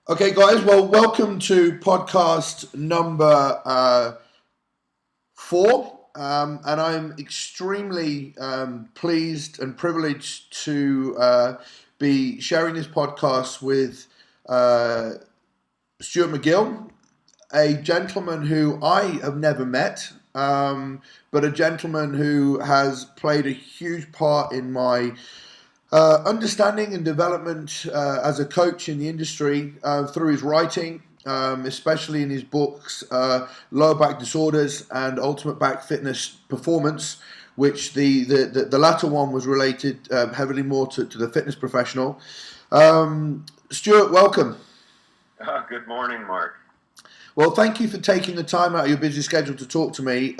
Okay, guys. Well, welcome to podcast number 4, and I'm extremely pleased and privileged to be sharing this podcast with uh, Stuart McGill, a gentleman who I have never met, but a gentleman who has played a huge part in my understanding and development as a coach in the industry through his writing, especially in his books, Lower Back Disorders and Ultimate Back Fitness Performance, which the latter one was related heavily more to the fitness professional. Stuart, welcome. Good morning, Mark. Well, thank you for taking the time out of your busy schedule to talk to me.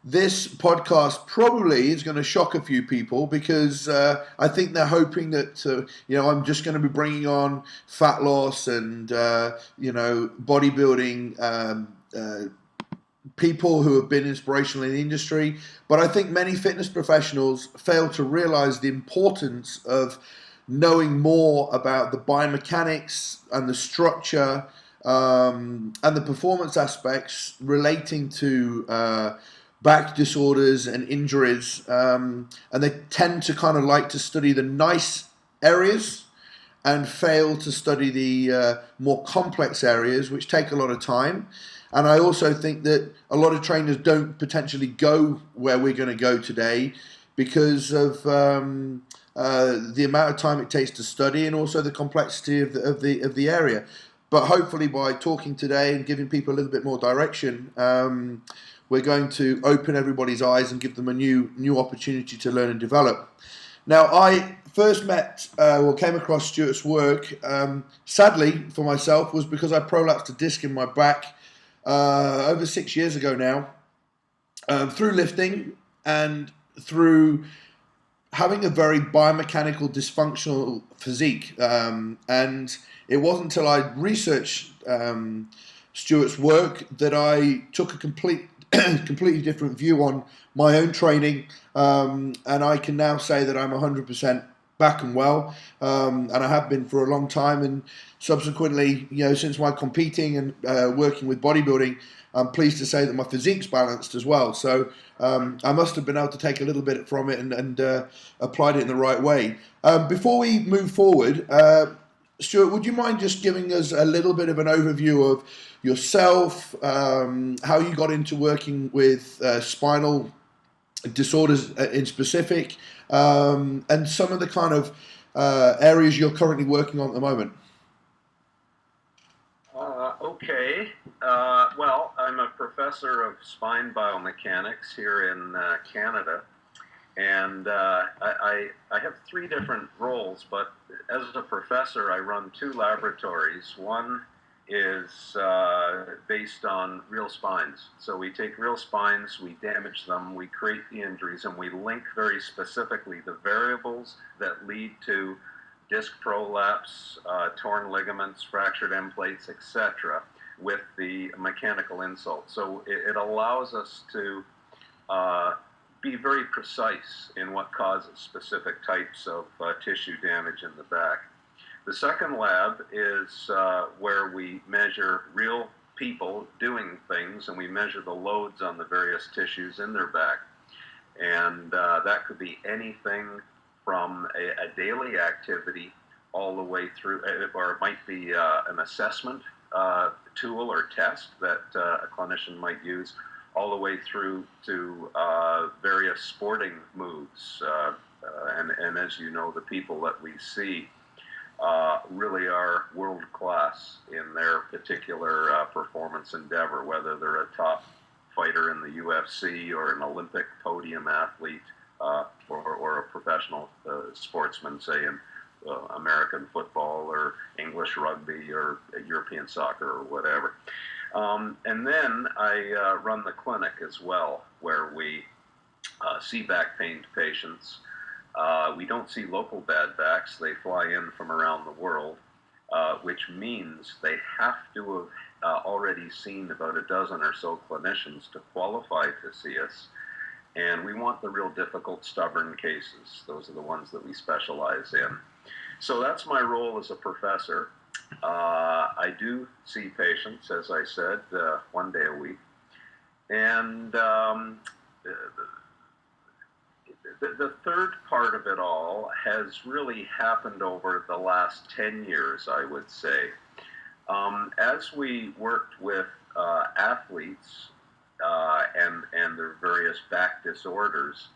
This podcast probably is going to shock a few people because I think they're hoping that I'm just going to be bringing on fat loss and bodybuilding people who have been inspirational in the industry. But I think many fitness professionals fail to realize the importance of knowing more about the biomechanics and the structure and the performance aspects relating to back disorders and injuries, and they tend to kind of like to study the nice areas and fail to study the more complex areas, which take a lot of time. And I also think that a lot of trainers don't potentially go where we're going to go today because of the amount of time it takes to study and also the complexity of the area. But hopefully, by talking today and giving people a little bit more direction, we're going to open everybody's eyes and give them a new opportunity to learn and develop. Now, I first met or came across Stuart's work, sadly for myself, was because I prolapsed a disc in my back over 6 years ago now, through lifting and through having a very biomechanical dysfunctional physique. And it wasn't until I researched Stuart's work that I took a completely different view on my own training, and I can now say that I'm 100% back and well, and I have been for a long time. And subsequently, since my competing and working with bodybuilding, I'm pleased to say that my physique's balanced as well. So I must have been able to take a little bit from it and applied it in the right way. Before we move forward, Stuart, would you mind just giving us a little bit of an overview of yourself, how you got into working with spinal disorders in specific, and some of the kind of areas you're currently working on at the moment? Okay. Well, I'm a professor of spine biomechanics here in Canada, and I have three different roles, but as a professor, I run two laboratories. One is based on real spines. So we take real spines, we damage them, we create the injuries, and we link very specifically the variables that lead to disc prolapse, torn ligaments, fractured end plates, etc., with the mechanical insult. So it allows us to be very precise in what causes specific types of tissue damage in the back. The second lab is where we measure real people doing things, and we measure the loads on the various tissues in their back. And that could be anything from a daily activity all the way through, or it might be an assessment tool or test that a clinician might use, all the way through to various sporting moves. And as you know, the people that we see really are world class in their particular performance endeavor, whether they're a top fighter in the UFC or an Olympic podium athlete, or a professional sportsman, say in American football or English rugby or European soccer or whatever. And then I run the clinic as well, where we see back pain patients. We don't see local bad backs. They fly in from around the world, which means they have to have already seen about a dozen or so clinicians to qualify to see us. And we want the real difficult, stubborn cases. Those are the ones that we specialize in. So that's my role as a professor. I do see patients, as I said, 1 day a week. And the third part of it all has really happened over the last 10 years, I would say. As we worked with athletes and their various back disorders,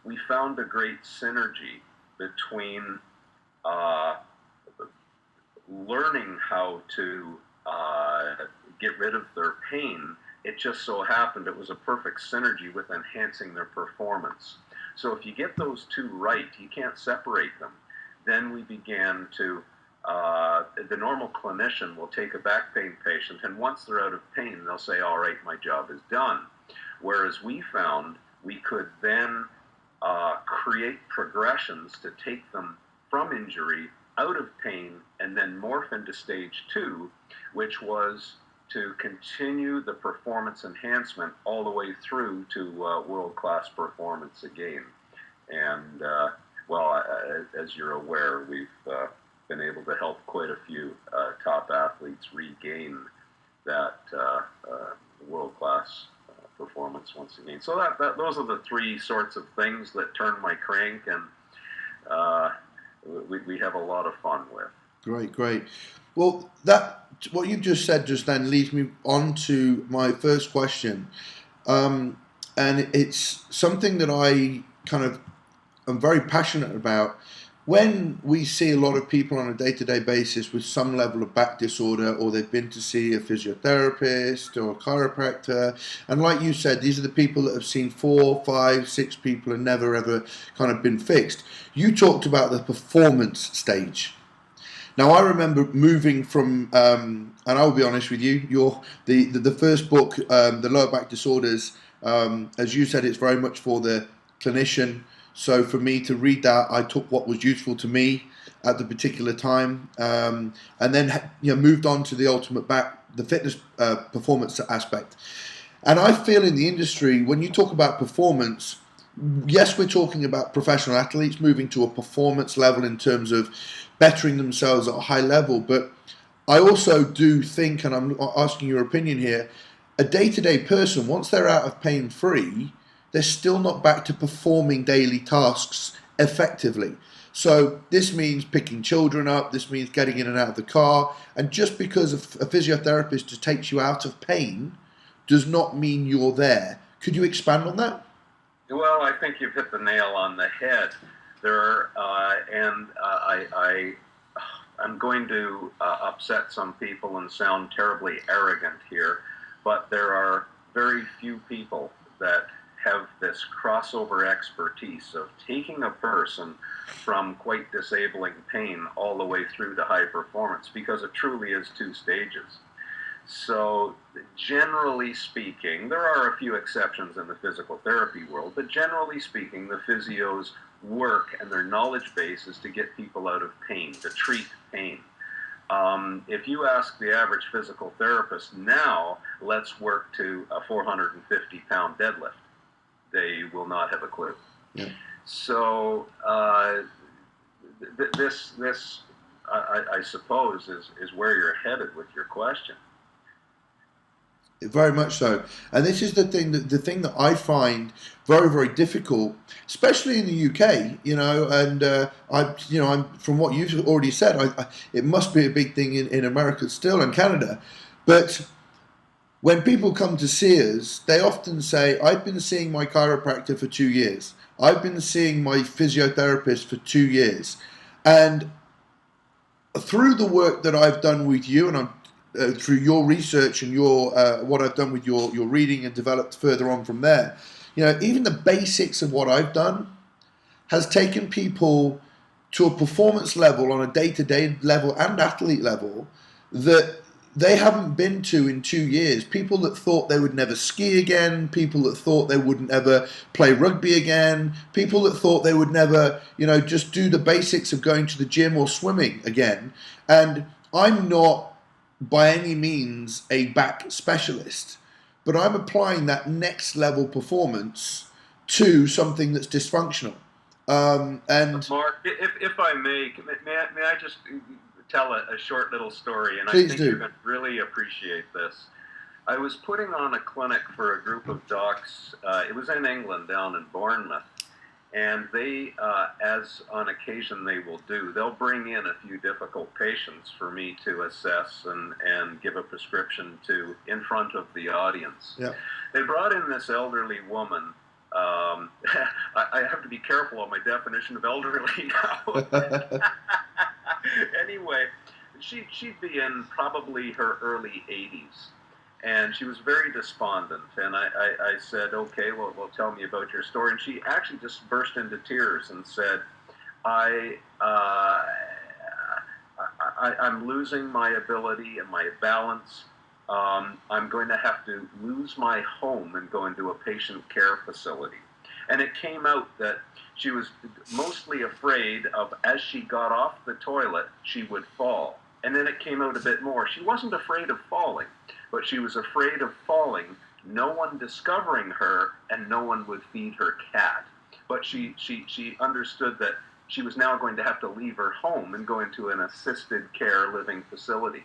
we found a great synergy between uh, learning how to get rid of their pain. It just so happened it was a perfect synergy with enhancing their performance. So if you get those two right, you can't separate them. Then we began to, the normal clinician will take a back pain patient, and once they're out of pain, they'll say, all right, my job is done. Whereas we found we could then create progressions to take them from injury out of pain and then morph into stage 2, which was to continue the performance enhancement all the way through to world-class performance again. And well, as you're aware, we've been able to help quite a few top athletes regain that world-class performance once again. So those are the three sorts of things that turn my crank, and we have a lot of fun with. Great, great. Well, what you just said just then leads me on to my first question, and it's something that I kind of am very passionate about. When we see a lot of people on a day-to-day basis with some level of back disorder, or they've been to see a physiotherapist or a chiropractor, and like you said, these are the people that have seen 4, 5, 6 people and never ever kind of been fixed. You talked about the performance stage. Now, I remember moving from, and I'll be honest with you, the first book, The Lower Back Disorders, as you said, it's very much for the clinician. So for me to read that, I took what was useful to me at the particular time, and then moved on to the ultimate back, the fitness performance aspect. And I feel in the industry, when you talk about performance, yes, we're talking about professional athletes moving to a performance level in terms of bettering themselves at a high level. But I also do think, and I'm asking your opinion here, a day-to-day person, once they're out of pain-free, they're still not back to performing daily tasks effectively. So this means picking children up, this means getting in and out of the car, and just because a physiotherapist just takes you out of pain does not mean you're there. Could you expand on that? Well, I think you've hit the nail on the head there, and I'm going to upset some people and sound terribly arrogant here, but there are very few people that have this crossover expertise of taking a person from quite disabling pain all the way through to high performance, because it truly is 2 stages. So generally speaking, there are a few exceptions in the physical therapy world, but generally speaking, the physios work and their knowledge base is to get people out of pain, to treat pain. If you ask the average physical therapist now, let's work to a 450-pound deadlift, they will not have a clue. Yeah. So this I suppose is where you're headed with your question. Very much so, and this is the thing that I find very, very difficult, especially in the UK. And I'm from what you've already said, it must be a big thing in America still and Canada. But when people come to see us, they often say, "I've been seeing my chiropractor for 2 years. I've been seeing my physiotherapist for 2 years," and through the work that I've done with you, and through your research and your what I've done with your reading and developed further on from there, even the basics of what I've done has taken people to a performance level on a day-to-day level and athlete level that they haven't been to in 2 years. People that thought they would never ski again, people that thought they wouldn't ever play rugby again, people that thought they would never, just do the basics of going to the gym or swimming again. And I'm not by any means a back specialist, but I'm applying that next level performance to something that's dysfunctional. And Mark, if I may I just tell a short little story, and I Please think do. you're going to really appreciate this. I was putting on a clinic for a group of docs. It was in England, down in Bournemouth. And they, as on occasion they will do, they'll bring in a few difficult patients for me to assess and give a prescription to in front of the audience. Yeah. They brought in this elderly woman. I have to be careful on my definition of elderly now. Anyway, she'd be in probably her early 80s. And she was very despondent. And I said, okay, well, tell me about your story. And she actually just burst into tears and said, I'm losing my ability and my balance. I'm going to have to lose my home and go into a patient care facility. And it came out that she was mostly afraid of, as she got off the toilet, she would fall. And then it came out a bit more. She wasn't afraid of falling, but she was afraid of falling, no one discovering her, and no one would feed her cat. But she understood that she was now going to have to leave her home and go into an assisted care living facility.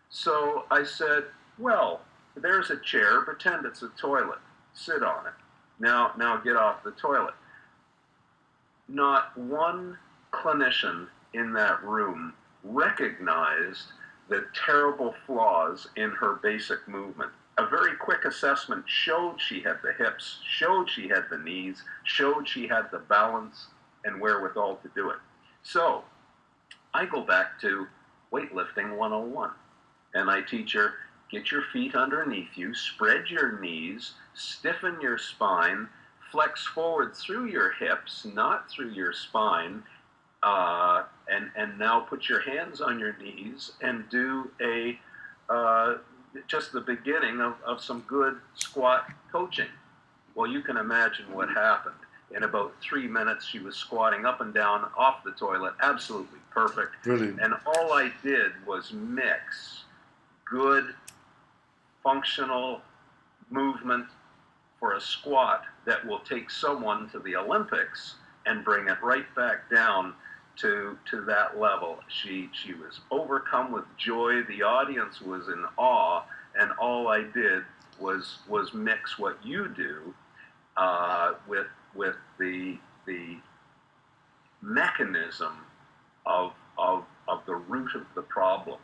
So I said, well, there's a chair, pretend it's a toilet, sit on it. Now get off the toilet. Not one clinician in that room recognized the terrible flaws in her basic movement. A very quick assessment showed she had the hips, showed she had the knees, showed she had the balance and wherewithal to do it. So I go back to weightlifting 101, and I teach her, get your feet underneath you, spread your knees, stiffen your spine, flex forward through your hips, not through your spine, and now put your hands on your knees and do just the beginning of some good squat coaching. Well, you can imagine what happened. In about 3 minutes, she was squatting up and down off the toilet, absolutely perfect. Brilliant. And all I did was mix good functional movement for a squat that will take someone to the Olympics and bring it right back down to that level. She was overcome with joy. The audience was in awe, and all I did was mix what you do with the mechanism of the root of the problem.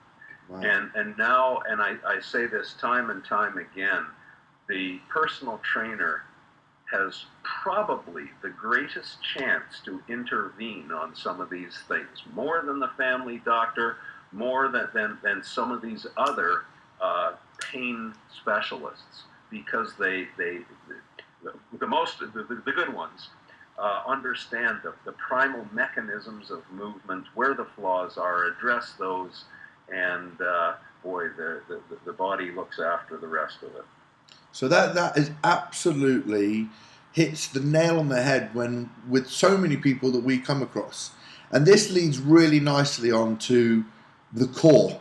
Wow. And now, and I say this time and time again, the personal trainer has probably the greatest chance to intervene on some of these things, more than the family doctor, more than some of these other pain specialists, because the good ones understand the primal mechanisms of movement, where the flaws are, address those, and boy, the body looks after the rest of it. So that is absolutely hits the nail on the head when with so many people that we come across. And this leads really nicely on to the core.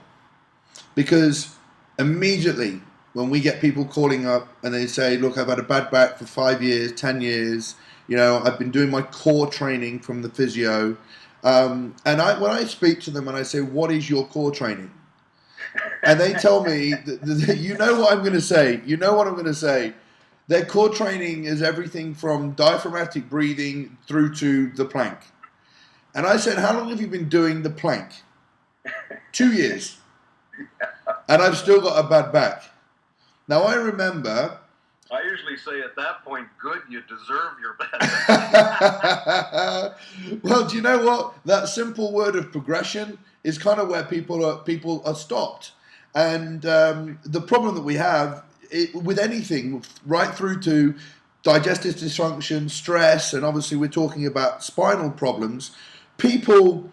Because immediately when we get people calling up and they say, look, I've had a bad back for 5 years, 10 years, I've been doing my core training from the physio. And when I speak to them and I say, what is your core training? And they tell me, you know what I'm going to say. You know what I'm going to say. Their core training is everything from diaphragmatic breathing through to the plank. And I said, how long have you been doing the plank? 2 years. And I've still got a bad back. Now I remember... I usually say at that point, good, you deserve your bad back. Well, do you know what? That simple word of progression is kind of where people are stopped. And the problem that we have with anything, right through to digestive dysfunction, stress, and obviously we're talking about spinal problems, people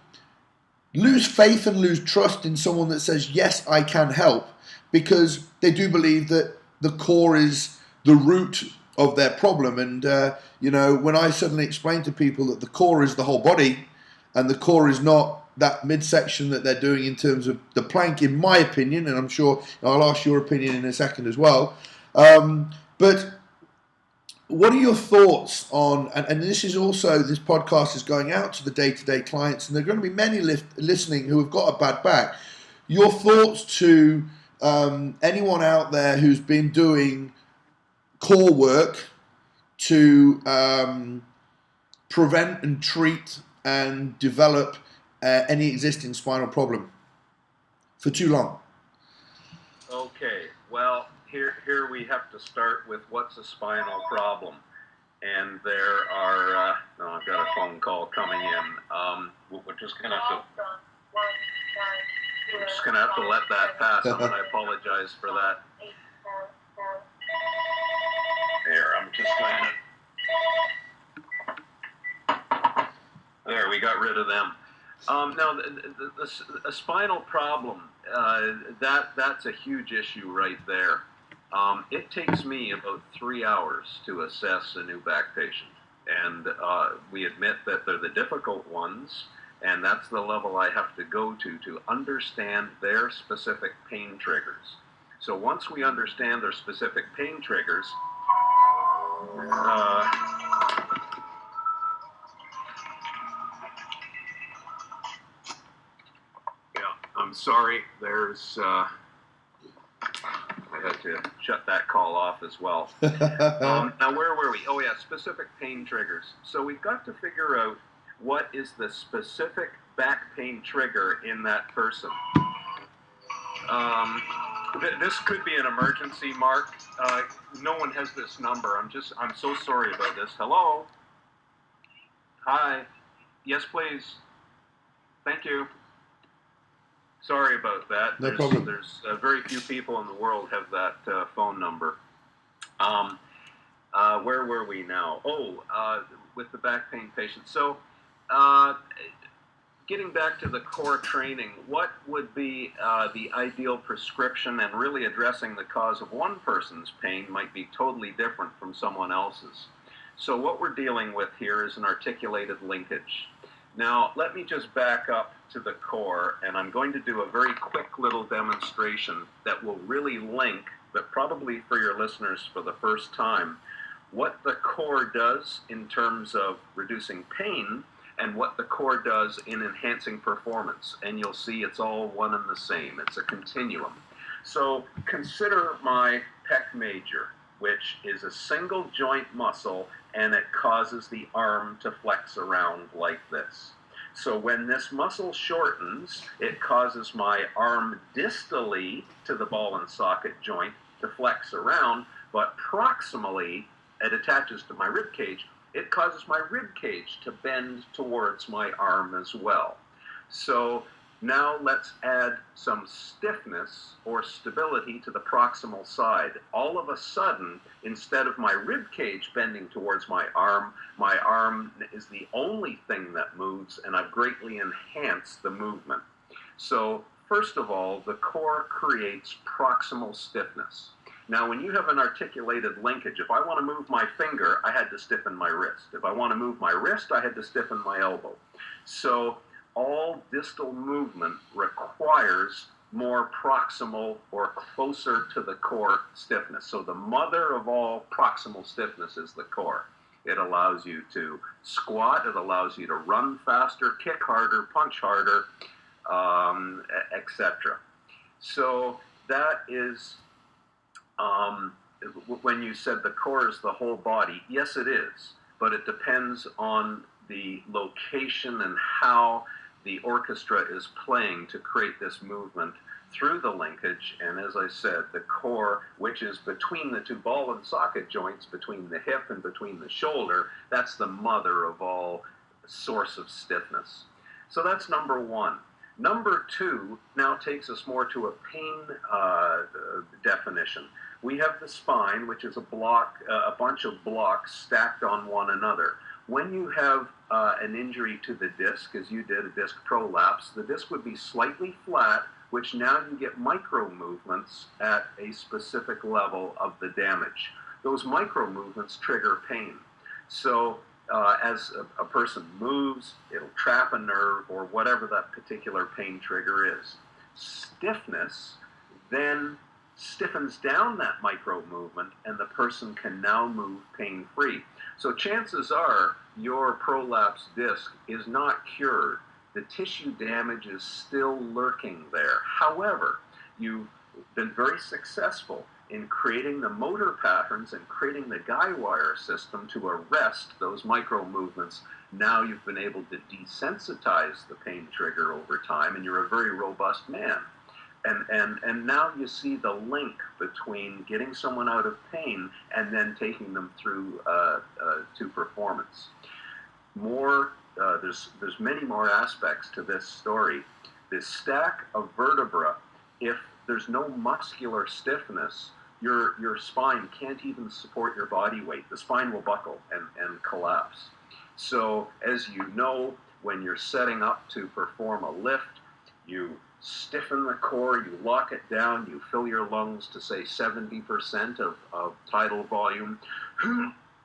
lose faith and lose trust in someone that says, yes, I can help, because they do believe that the core is the root of their problem. And, when I suddenly explain to people that the core is the whole body and the core is not that midsection that they're doing in terms of the plank, in my opinion, and I'm sure I'll ask your opinion in a second as well. But What are your thoughts on, and this is also, this podcast is going out to the day-to-day clients, and there are going to be many listening who have got a bad back. Your thoughts to anyone out there who's been doing core work to prevent and treat and develop any existing spinal problem for too long? Okay, well, here we have to start with what's a spinal problem. And there are, no, I've got a phone call coming in. We're just going to have to, we're just going to have to let that pass, and I apologize for that. There, I'm just going to, there, we got rid of them. Now, a spinal problem, that's a huge issue right there. It takes me about 3 hours to assess a new back patient. And we admit that they're the difficult ones, and that's the level I have to go to understand their specific pain triggers. So once we understand their specific pain triggers, I'm sorry, there's, I had to shut that call off as well. Now, where were we? Oh, yeah, specific pain triggers. So we've got to figure out what is the specific back pain trigger in that person. This could be an emergency, Mark. No one has this number. I'm so sorry about this. Hello? Hi. Yes, please. Thank you. Sorry about that. No problem. There's very few people in the world have that phone number. Where were we now? With the back pain patient. So, getting back to the core training, what would be the ideal prescription, and really addressing the cause of one person's pain might be totally different from someone else's. So what we're dealing with here is an articulated linkage. Now, let me just back up to the core, and I'm going to do a very quick little demonstration that will really link, but probably for your listeners for the first time, what the core does in terms of reducing pain and what the core does in enhancing performance. And you'll see it's all one and the same. It's a continuum. So consider my pec major, which is a single joint muscle, and it causes the arm to flex around like this. So when this muscle shortens, it causes my arm distally to the ball and socket joint to flex around, but proximally, it attaches to my rib cage. It causes my rib cage to bend towards my arm as well. So now let's add some stiffness or stability to the proximal side. All of a sudden, instead of my rib cage bending towards my arm is the only thing that moves, and I've greatly enhanced the movement. So first of all, the core creates proximal stiffness. Now, when you have an articulated linkage, if I want to move my finger, I had to stiffen my wrist. If I want to move my wrist, I had to stiffen my elbow. So all distal movement requires more proximal or closer to the core stiffness. So the mother of all proximal stiffness is the core. It allows you to squat, it allows you to run faster, kick harder, punch harder, etc. So that is, when you said the core is the whole body, yes it is, but it depends on the location and how the orchestra is playing to create this movement through the linkage. And as I said, the core, which is between the two ball and socket joints, between the hip and between the shoulder, that's the mother of all source of stiffness. So that's number one. Number two now takes us more to a pain definition. We have the spine, which is a block, a bunch of blocks stacked on one another. When you have an injury to the disc, as you did, a disc prolapse, the disc would be slightly flat, which now you get micro movements at a specific level of the damage. Those micro movements trigger pain. So as a person moves, it'll trap a nerve or whatever that particular pain trigger is. Stiffness then stiffens down that micro movement, and the person can now move pain-free. So chances are your prolapsed disc is not cured. The tissue damage is still lurking there. However, you've been very successful in creating the motor patterns and creating the guy wire system to arrest those micro movements. Now you've been able to desensitize the pain trigger over time, and you're a very robust man. And now you see the link between getting someone out of pain and then taking them through to performance. There's many more aspects to this story. This stack of vertebra, if there's no muscular stiffness, your spine can't even support your body weight. The spine will buckle and collapse. So as you know, when you're setting up to perform a lift, you stiffen the core, you lock it down, you fill your lungs to say 70% of tidal volume,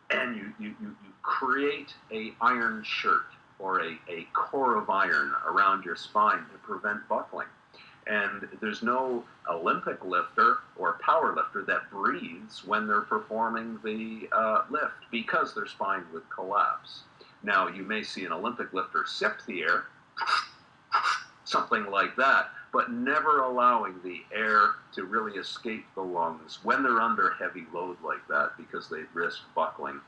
and you create a iron shirt or a core of iron around your spine to prevent buckling. And there's no Olympic lifter or power lifter that breathes when they're performing the lift because their spine would collapse. Now, you may see an Olympic lifter sip the air, something like that, but never allowing the air to really escape the lungs when they're under heavy load like that because they risk buckling,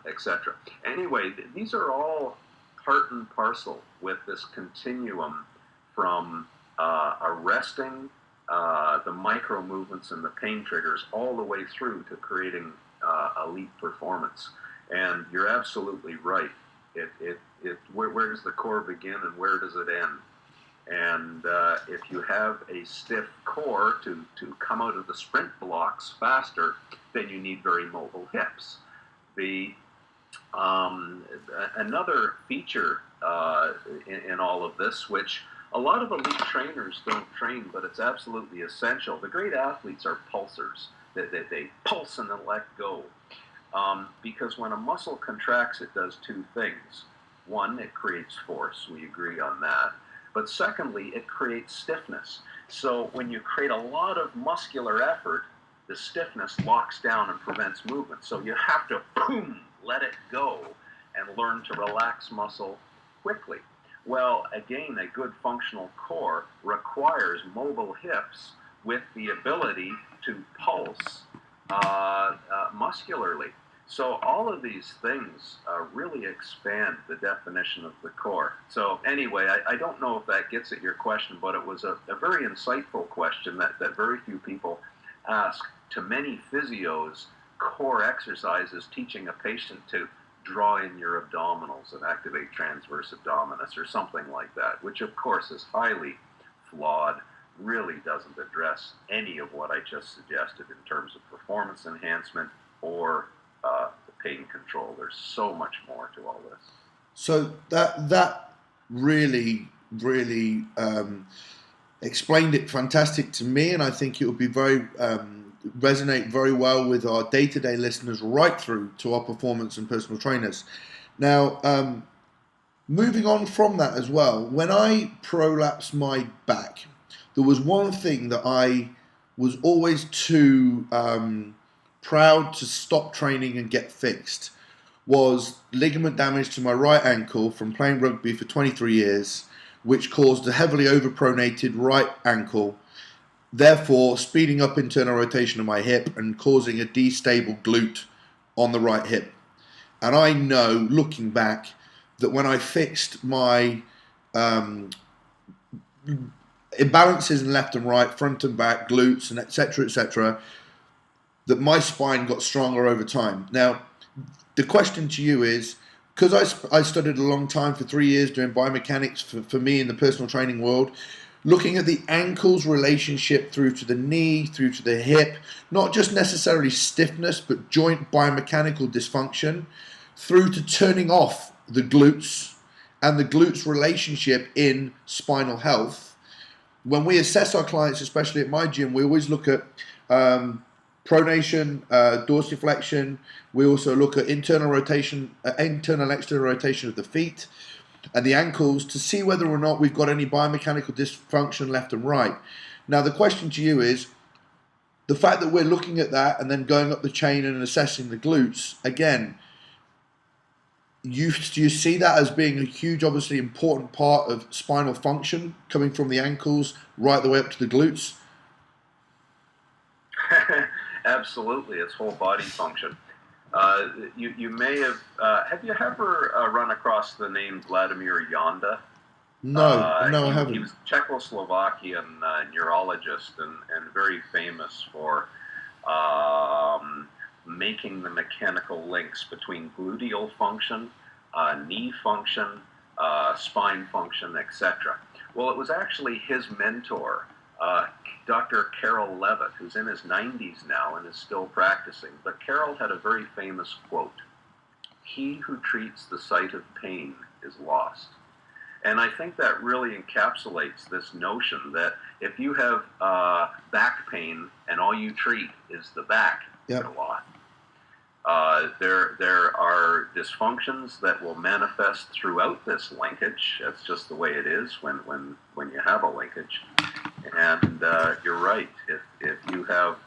etc. Anyway, these are all part and parcel with this continuum from arresting the micro movements and the pain triggers all the way through to creating elite performance. And you're absolutely right. Where does the core begin and where does it end? And if you have a stiff core to come out of the sprint blocks faster, then you need very mobile hips. Another feature in all of this, which a lot of elite trainers don't train, but it's absolutely essential. The great athletes are pulsers. They pulse and then let go. Because when a muscle contracts, it does two things. One, it creates force. We agree on that. But secondly, it creates stiffness. So when you create a lot of muscular effort, the stiffness locks down and prevents movement. So you have to, boom, let it go and learn to relax muscle quickly. Well, again, a good functional core requires mobile hips with the ability to pulse muscularly. So all of these things really expand the definition of the core. So anyway, I don't know if that gets at your question, but it was a very insightful question that very few people ask. To many physios, core exercise is teaching a patient to draw in your abdominals and activate transverse abdominis or something like that, which of course is highly flawed, really doesn't address any of what I just suggested in terms of performance enhancement or the pain control. There's so much more to all this. So that really explained it fantastic to me, and I think it would be very resonate very well with our day-to-day listeners right through to our performance and personal trainers. Now, moving on from that as well, when I prolapsed my back, there was one thing that I was always too proud to stop training and get fixed, was ligament damage to my right ankle from playing rugby for 23 years, which caused a heavily overpronated right ankle, therefore speeding up internal rotation of my hip and causing a destable glute on the right hip. And I know, looking back, that when I fixed my imbalances in left and right, front and back, glutes, and etc., that my spine got stronger over time. Now, the question to you is, because I studied a long time for 3 years doing biomechanics for me in the personal training world, looking at the ankle's relationship through to the knee, through to the hip, not just necessarily stiffness, but joint biomechanical dysfunction, through to turning off the glutes and the glutes relationship in spinal health. When we assess our clients, especially at my gym, we always look at pronation, dorsiflexion. We also look at internal rotation, internal external rotation of the feet and the ankles to see whether or not we've got any biomechanical dysfunction left and right. Now, the question to you is, the fact that we're looking at that and then going up the chain and assessing the glutes, again, do you see that as being a huge, obviously important part of spinal function, coming from the ankles right the way up to the glutes? Absolutely, it's whole body function. You may have you ever run across the name Vladimir Yonda? No, I He haven't. was a Czechoslovakian neurologist and very famous for making the mechanical links between gluteal function, knee function, spine function, etc. Well, it was actually his mentor, Dr. Carol Levitt, who's in his 90s now and is still practicing. But Carol had a very famous quote: "He who treats the site of pain is lost." And I think that really encapsulates this notion that if you have back pain and all you treat is the back, Yep. you're lost. There are dysfunctions that will manifest throughout this linkage. That's just the way it is when you have a linkage. And you're right. If you have,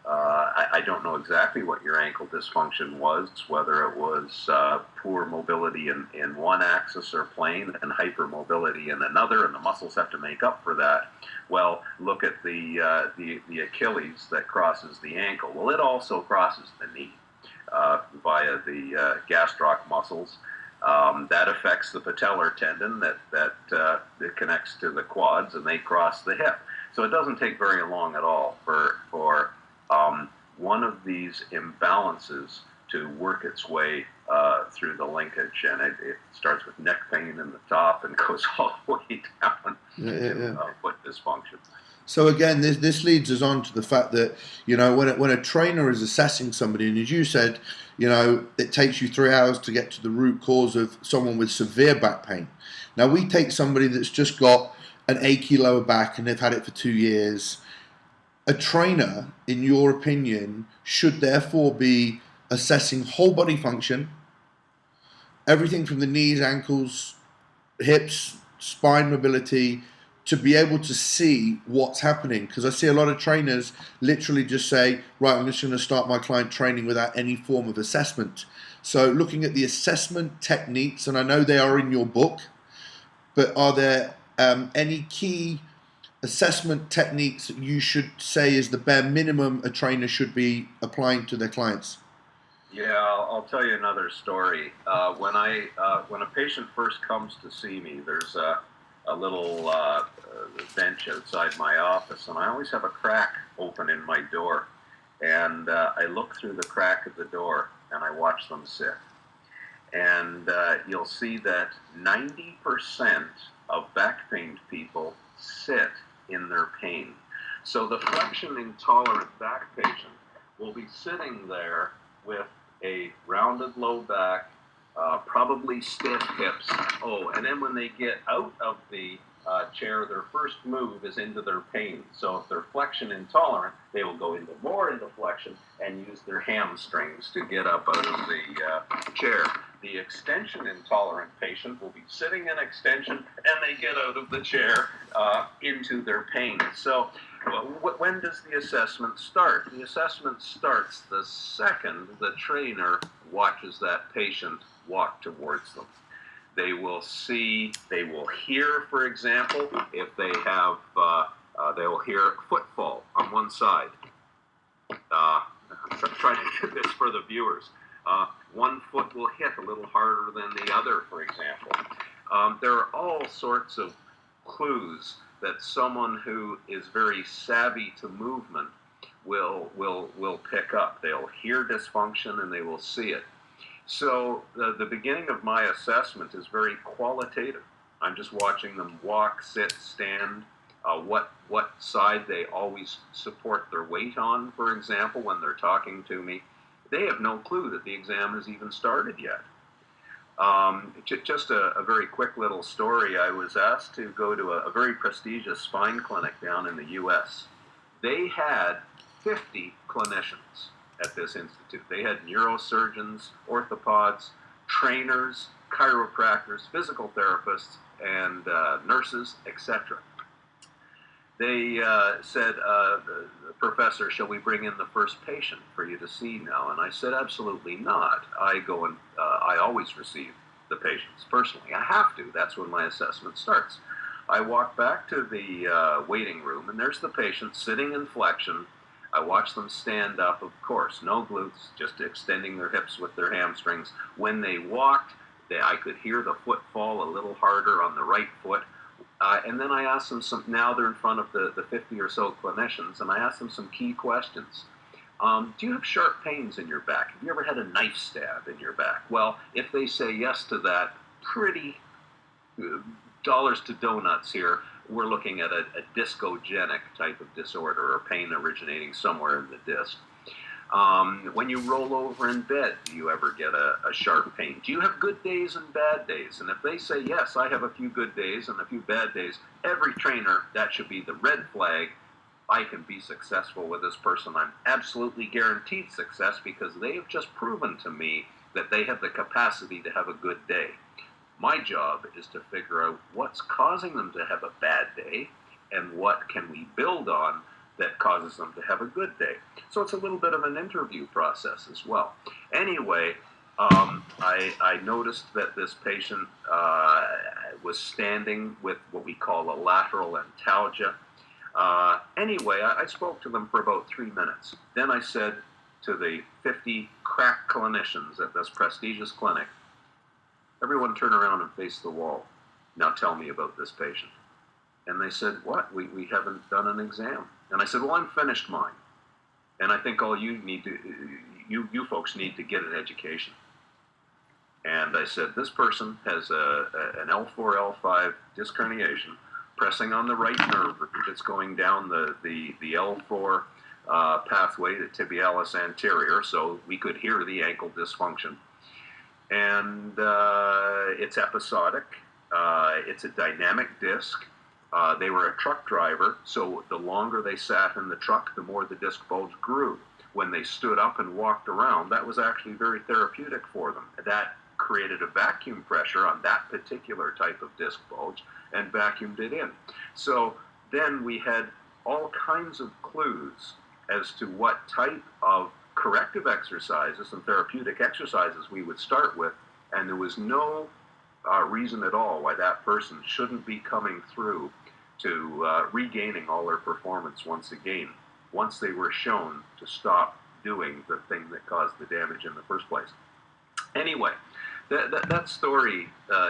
I don't know exactly what your ankle dysfunction was, whether it was poor mobility in one axis or plane and hypermobility in another, and the muscles have to make up for that. Well, look at the Achilles that crosses the ankle. Well, it also crosses the knee via the gastroc muscles. That affects the patellar tendon that connects to the quads, and they cross the hip. So it doesn't take very long at all for one of these imbalances to work its way through the linkage, and it starts with neck pain in the top and goes all the way down to foot dysfunction. So again, this leads us on to the fact that, when a trainer is assessing somebody, and as you said, it takes you 3 hours to get to the root cause of someone with severe back pain. Now we take somebody that's just got an achy lower back and they've had it for 2 years. A trainer, in your opinion, should therefore be assessing whole body function, everything from the knees, ankles, hips, spine mobility, to be able to see what's happening. Because I see a lot of trainers literally just say, right, I'm just going to start my client training without any form of assessment. So looking at the assessment techniques, and I know they are in your book, but are there any key assessment techniques that you should say is the bare minimum a trainer should be applying to their clients? Yeah, I'll tell you another story. When a patient first comes to see me, there's a little bench outside my office, and I always have a crack open in my door. And I look through the crack of the door, and I watch them sit. And you'll see that 90% of back pain people sit in their pain. So the flexion intolerant back patient will be sitting there with a rounded low back, probably stiff hips. Oh, and then when they get out of the chair, their first move is into their pain. So if they're flexion intolerant, they will go more into flexion and use their hamstrings to get up out of the chair. The extension intolerant patient will be sitting in extension and they get out of the chair into their pain. So when does the assessment start? The assessment starts the second the trainer watches that patient walk towards them. They will hear, for example, if they have, they will hear footfall on one side. Try to get this for the viewers. One foot will hit a little harder than the other, for example. There are all sorts of clues that someone who is very savvy to movement will pick up. They'll hear dysfunction and they will see it. So the beginning of my assessment is very qualitative. I'm just watching them walk, sit, stand, what side they always support their weight on, for example, when they're talking to me. They have no clue that the exam has even started yet. Just a very quick little story. I was asked to go to a very prestigious spine clinic down in the U.S. They had 50 clinicians at this institute. They had neurosurgeons, orthopods, trainers, chiropractors, physical therapists, and nurses, etc. They said, Professor, shall we bring in the first patient for you to see now? And I said, absolutely not. I go and I always receive the patients personally. I have to. That's when my assessment starts. I walk back to the waiting room, and there's the patient sitting in flexion. I watch them stand up, of course, no glutes, just extending their hips with their hamstrings. When they walked, I could hear the foot fall a little harder on the right foot. And then I asked them now they're in front of the 50 or so clinicians, and I asked them some key questions. Do you have sharp pains in your back? Have you ever had a knife stab in your back? Well, if they say yes to that, pretty dollars to donuts here, we're looking at a discogenic type of disorder or pain originating somewhere in the disc. When you roll over in bed, do you ever get a sharp pain? Do you have good days and bad days? And if they say, yes, I have a few good days and a few bad days, every trainer, that should be the red flag. I can be successful with this person. I'm absolutely guaranteed success because they have just proven to me that they have the capacity to have a good day. My job is to figure out what's causing them to have a bad day and what can we build on that causes them to have a good day. So it's a little bit of an interview process as well. Anyway, I noticed that this patient was standing with what we call a lateral antalgia. Anyway, I spoke to them for about 3 minutes. Then I said to the 50 crack clinicians at this prestigious clinic, everyone turn around and face the wall. Now tell me about this patient. And they said, what? We haven't done an exam. And I said, well, I'm finished mine. And I think all you need to, you folks need to get an education. And I said, this person has an L4, L5 disc herniation pressing on the right nerve that's going down the L4 pathway, the tibialis anterior, so we could hear the ankle dysfunction. And it's episodic. It's a dynamic disc. They were a truck driver, so the longer they sat in the truck, the more the disc bulge grew. When they stood up and walked around, that was actually very therapeutic for them. That created a vacuum pressure on that particular type of disc bulge and vacuumed it in. So then we had all kinds of clues as to what type of corrective exercises and therapeutic exercises we would start with, and there was no reason at all why that person shouldn't be coming through to regaining all their performance once again, once they were shown to stop doing the thing that caused the damage in the first place. Anyway, that story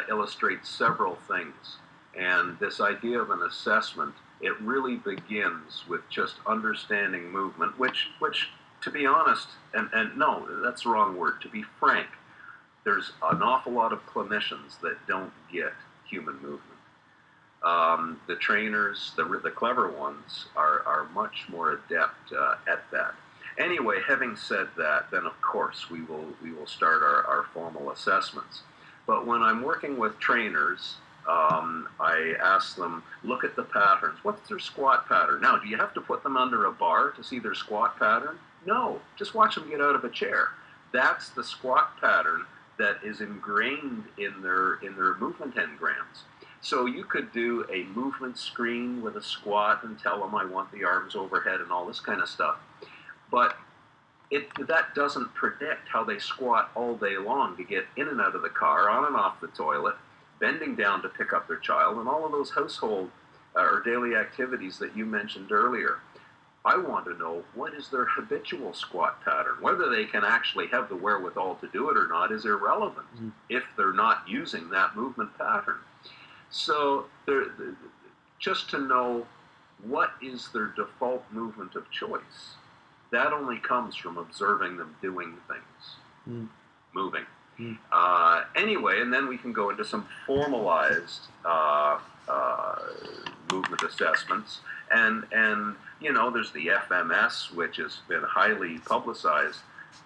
illustrates several things, and this idea of an assessment, it really begins with just understanding movement, which to be honest, and no, that's the wrong word, to be frank, there's an awful lot of clinicians that don't get human movement. The trainers, the clever ones, are much more adept at that. Anyway, having said that, then of course we will start our formal assessments. But when I'm working with trainers, I ask them, look at the patterns. What's their squat pattern? Now, do you have to put them under a bar to see their squat pattern? No, just watch them get out of a chair. That's the squat pattern that is ingrained in their movement engrams. So you could do a movement screen with a squat and tell them I want the arms overhead and all this kind of stuff. But that doesn't predict how they squat all day long to get in and out of the car, on and off the toilet, bending down to pick up their child, and all of those household or daily activities that you mentioned earlier. I want to know what is their habitual squat pattern. Whether they can actually have the wherewithal to do it or not is irrelevant if they're not using that movement pattern. So just to know what is their default movement of choice, that only comes from observing them doing things, moving. Anyway, and then we can go into some formalized movement assessments. And you know, there's the FMS, which has been highly publicized,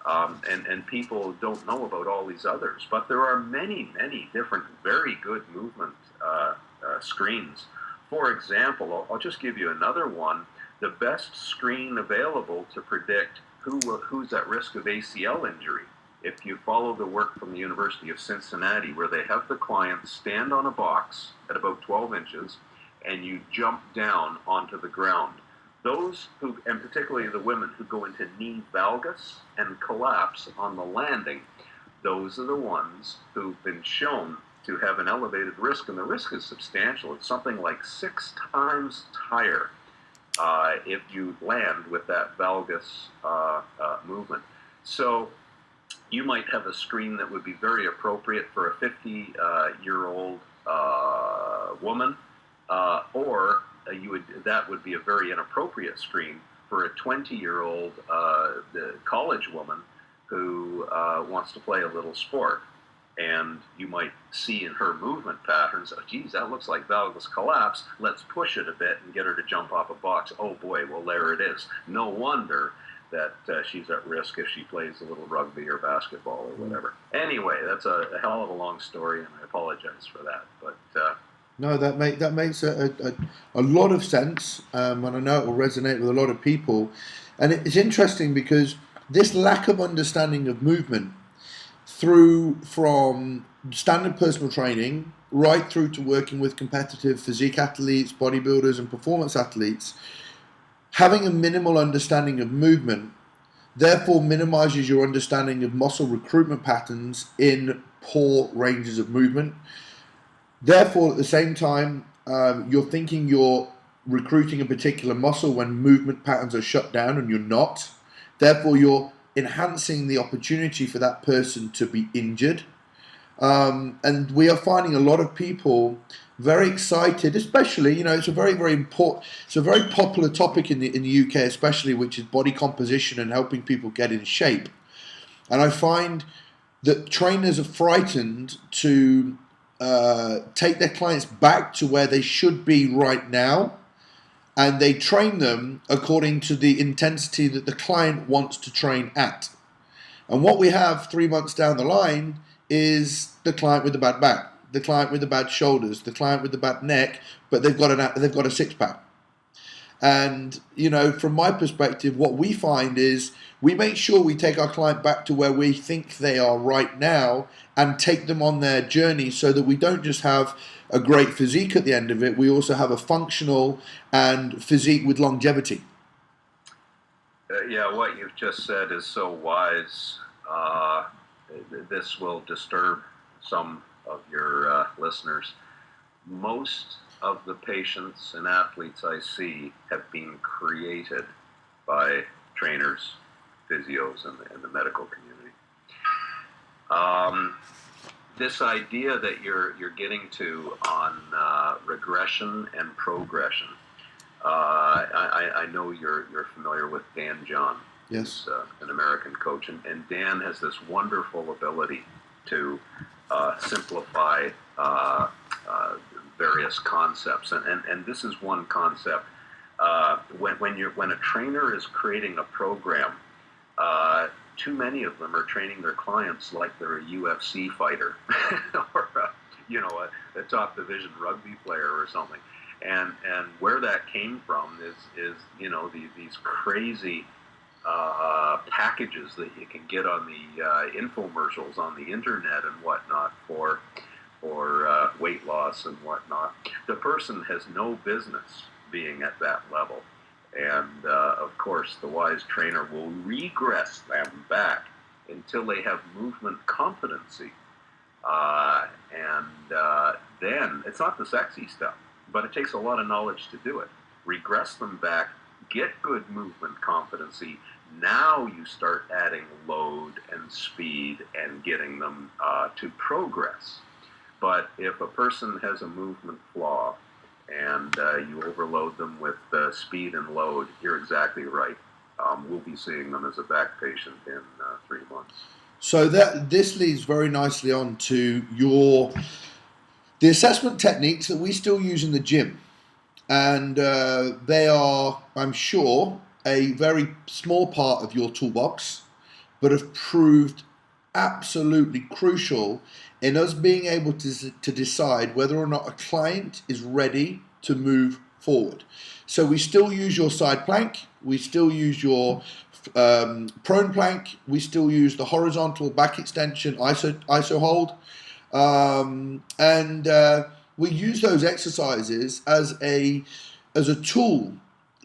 and people don't know about all these others. But there are many, many different very good movement screens. For example, I'll just give you another one. The best screen available to predict who's at risk of ACL injury. If you follow the work from the University of Cincinnati, where they have the client stand on a box at about 12 inches, and you jump down onto the ground. Those who, and particularly the women who go into knee valgus and collapse on the landing, those are the ones who've been shown to have an elevated risk, and the risk is substantial. It's something like 6 times higher if you land with that valgus movement. So you might have a screen that would be very appropriate for a 50-year-old woman, or that would be a very inappropriate screen for a 20-year-old college woman who wants to play a little sport. And you might see in her movement patterns, oh, geez, that looks like valgus collapse. Let's push it a bit and get her to jump off a box. Oh boy, well there it is. No wonder that she's at risk if she plays a little rugby or basketball or whatever. Anyway, that's a hell of a long story, and I apologize for that. But no, that makes a lot of sense, and I know it will resonate with a lot of people. And it's interesting because this lack of understanding of movement, from standard personal training right through to working with competitive physique athletes, bodybuilders, and performance athletes, having a minimal understanding of movement therefore minimizes your understanding of muscle recruitment patterns in poor ranges of movement. Therefore, at the same time, you're thinking you're recruiting a particular muscle when movement patterns are shut down and you're not. Therefore, you're enhancing the opportunity for that person to be injured. And we are finding a lot of people very excited, especially, it's a very, very important, it's a very popular topic in the UK especially, which is body composition and helping people get in shape. And I find that trainers are frightened to take their clients back to where they should be right now, and they train them according to the intensity that the client wants to train at. And what we have 3 months down the line is the client with the bad back, the client with the bad shoulders, the client with the bad neck, but they've got a six-pack. And, from my perspective, what we find is we make sure we take our client back to where we think they are right now and take them on their journey so that we don't just have a great physique at the end of it, we also have a functional and physique with longevity. Yeah, what you've just said is so wise. This will disturb some of your listeners. Most of the patients and athletes I see have been created by trainers, physios, in the medical community. This idea that you're getting to on regression and progression, I know you're familiar with Dan John. Yes. He's an American coach, and Dan has this wonderful ability to simplify various concepts, and this is one concept. When a trainer is creating a program, too many of them are training their clients like they're a UFC fighter or a top division rugby player or something. And where that came from is these crazy packages that you can get on the infomercials on the internet and whatnot for weight loss and whatnot. The person has no business being at that level. And of course, the wise trainer will regress them back until they have movement competency. Then it's not the sexy stuff, but it takes a lot of knowledge to do it. Regress them back, get good movement competency. Now you start adding load and speed and getting them to progress. But if a person has a movement flaw and you overload them with speed and load, you're exactly right. We'll be seeing them as a back patient in 3 months. So this leads very nicely on to the assessment techniques that we still use in the gym. And they are, I'm sure, a very small part of your toolbox, but have proved absolutely crucial in us being able to decide whether or not a client is ready to move forward. So we still use your side plank, we still use your prone plank, we still use the horizontal back extension iso hold, and we use those exercises as a tool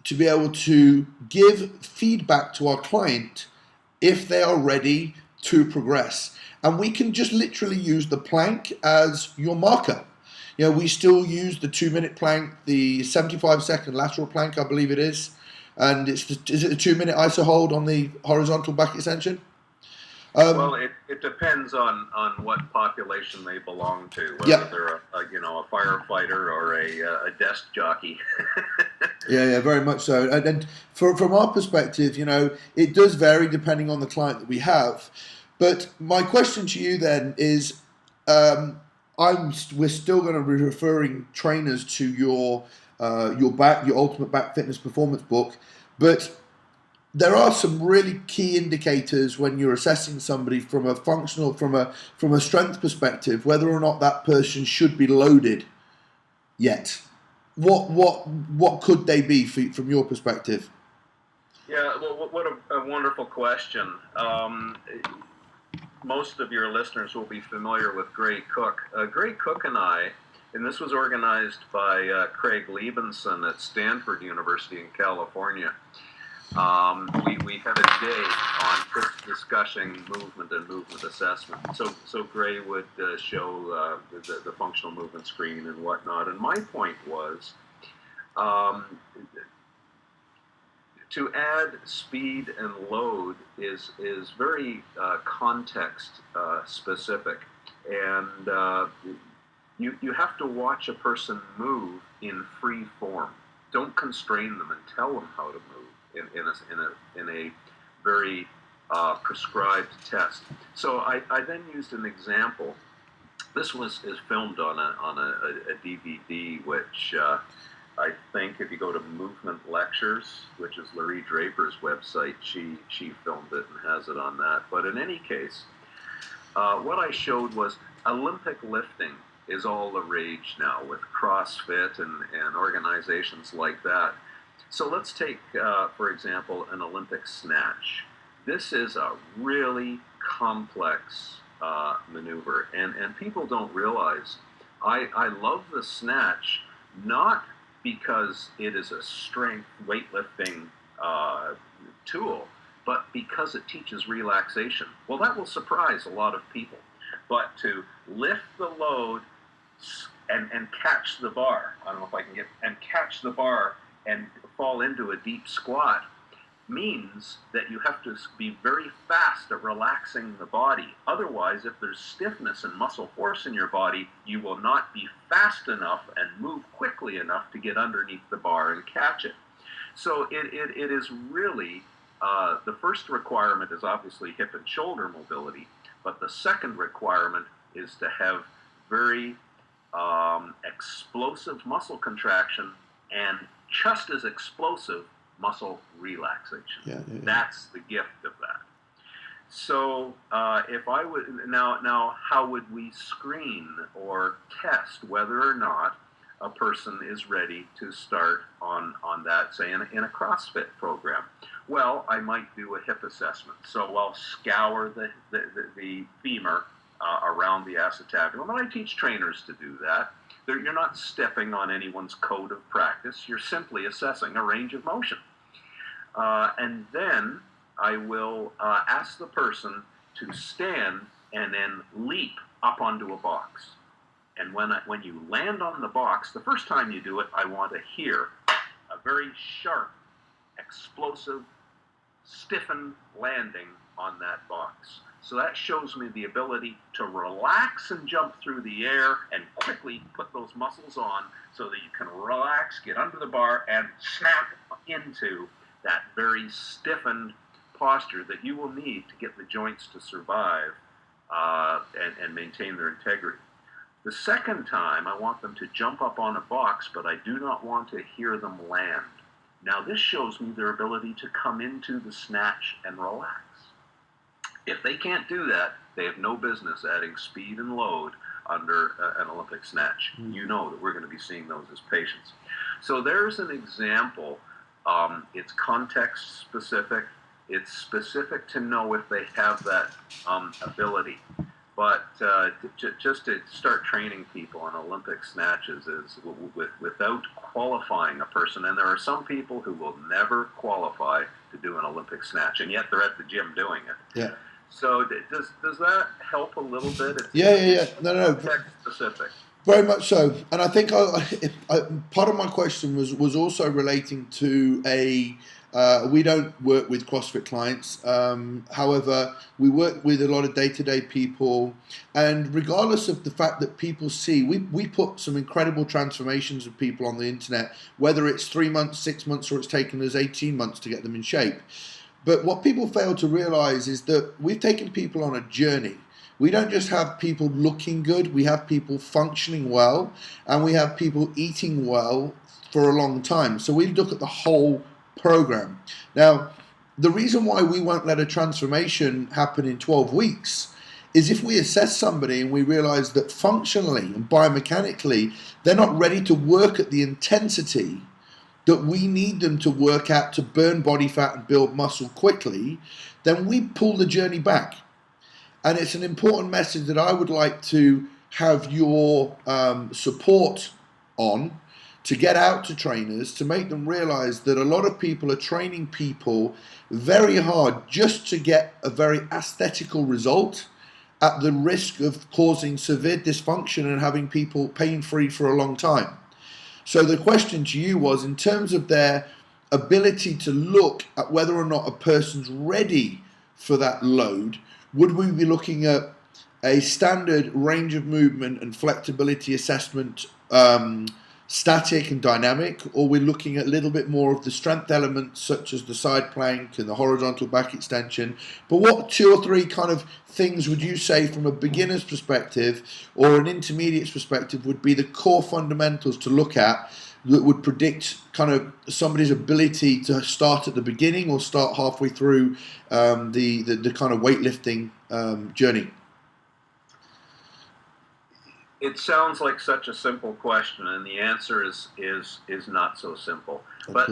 to be able to give feedback to our client if they are ready to progress. And we can just literally use the plank as your marker. You know, we still use the 2-minute plank, the 75-second lateral plank, I believe it is. And is it a 2-minute iso hold on the horizontal back extension? Well, it depends on what population they belong to, whether they're a firefighter or a desk jockey. Yeah, very much so. And from our perspective, you know, it does vary depending on the client that we have. But my question to you then is, we're still going to be referring trainers to your Ultimate Back Fitness Performance book, but there are some really key indicators when you're assessing somebody from a from a strength perspective, whether or not that person should be loaded yet. What could they be from your perspective? Yeah, well, what a wonderful question. Most of your listeners will be familiar with Gray Cook. Gray Cook and I, and this was organized by Craig Liebenson at Stanford University in California. We had a day on discussing movement and movement assessment. So Gray would show the functional movement screen and whatnot. And my point was to add speed and load is very context specific, and you have to watch a person move in free form. Don't constrain them and tell them how to move in a very prescribed test. So I then used an example. This is filmed on a DVD, which I think if you go to Movement Lectures, which is Larry Draper's website, she filmed it and has it on that. But in any case, what I showed was Olympic lifting is all the rage now with CrossFit and organizations like that. So let's take, for example, an Olympic snatch. This is a really complex maneuver, and people don't realize I love the snatch, not because it is a strength weightlifting tool, but because it teaches relaxation. Well, that will surprise a lot of people. But to lift the load and catch the bar, I don't know if I can get, and catch the bar and fall into a deep squat means that you have to be very fast at relaxing the body. Otherwise, if there's stiffness and muscle force in your body, you will not be fast enough and move quickly enough to get underneath the bar and catch it. So it is really, the first requirement is obviously hip and shoulder mobility, but the second requirement is to have very explosive muscle contraction and just as explosive muscle relaxation. Yeah. That's the gift of that. So if I would now how would we screen or test whether or not a person is ready to start on that, say in a CrossFit program? Well, I might do a hip assessment. So I'll scour the femur around the acetabulum, and I teach trainers to do that. You're not stepping on anyone's code of practice. You're simply assessing a range of motion. And then I will ask the person to stand and then leap up onto a box. And when you land on the box, the first time you do it, I want to hear a very sharp, explosive, stiffened landing on that box. So that shows me the ability to relax and jump through the air and quickly put those muscles on so that you can relax, get under the bar, and snap into that very stiffened posture that you will need to get the joints to survive and maintain their integrity. The second time, I want them to jump up on a box, but I do not want to hear them land. Now, this shows me their ability to come into the snatch and relax. If they can't do that, they have no business adding speed and load under an Olympic snatch. You know that we're going to be seeing those as patients. So there's an example. It's context specific. It's specific to know if they have that ability. But just to start training people on Olympic snatches is without qualifying a person. And there are some people who will never qualify to do an Olympic snatch, and yet they're at the gym doing it. Yeah. So does that help a little bit? Yeah. No. Context specific. Very much so, and I think part of my question was also relating to we don't work with CrossFit clients. However, we work with a lot of day-to-day people, and regardless of the fact that people see, we put some incredible transformations of people on the internet, whether it's 3 months, 6 months, or it's taken us 18 months to get them in shape. But what people fail to realize is that we've taken people on a journey. We don't just have people looking good, we have people functioning well, and we have people eating well for a long time. So we look at the whole program. Now, the reason why we won't let a transformation happen in 12 weeks is if we assess somebody and we realize that functionally and biomechanically, they're not ready to work at the intensity that we need them to work at to burn body fat and build muscle quickly, then we pull the journey back. And it's an important message that I would like to have your support on, to get out to trainers, to make them realize that a lot of people are training people very hard just to get a very aesthetical result at the risk of causing severe dysfunction and having people pain-free for a long time. So the question to you was, in terms of their ability to look at whether or not a person's ready for that load, would we be looking at a standard range of movement and flexibility assessment, static and dynamic, or we're looking at a little bit more of the strength elements such as the side plank and the horizontal back extension? But what 2 or 3 kind of things would you say from a beginner's perspective or an intermediate's perspective would be the core fundamentals to look at that would predict kind of somebody's ability to start at the beginning or start halfway through the kind of weightlifting journey? It sounds like such a simple question, and the answer is not so simple. But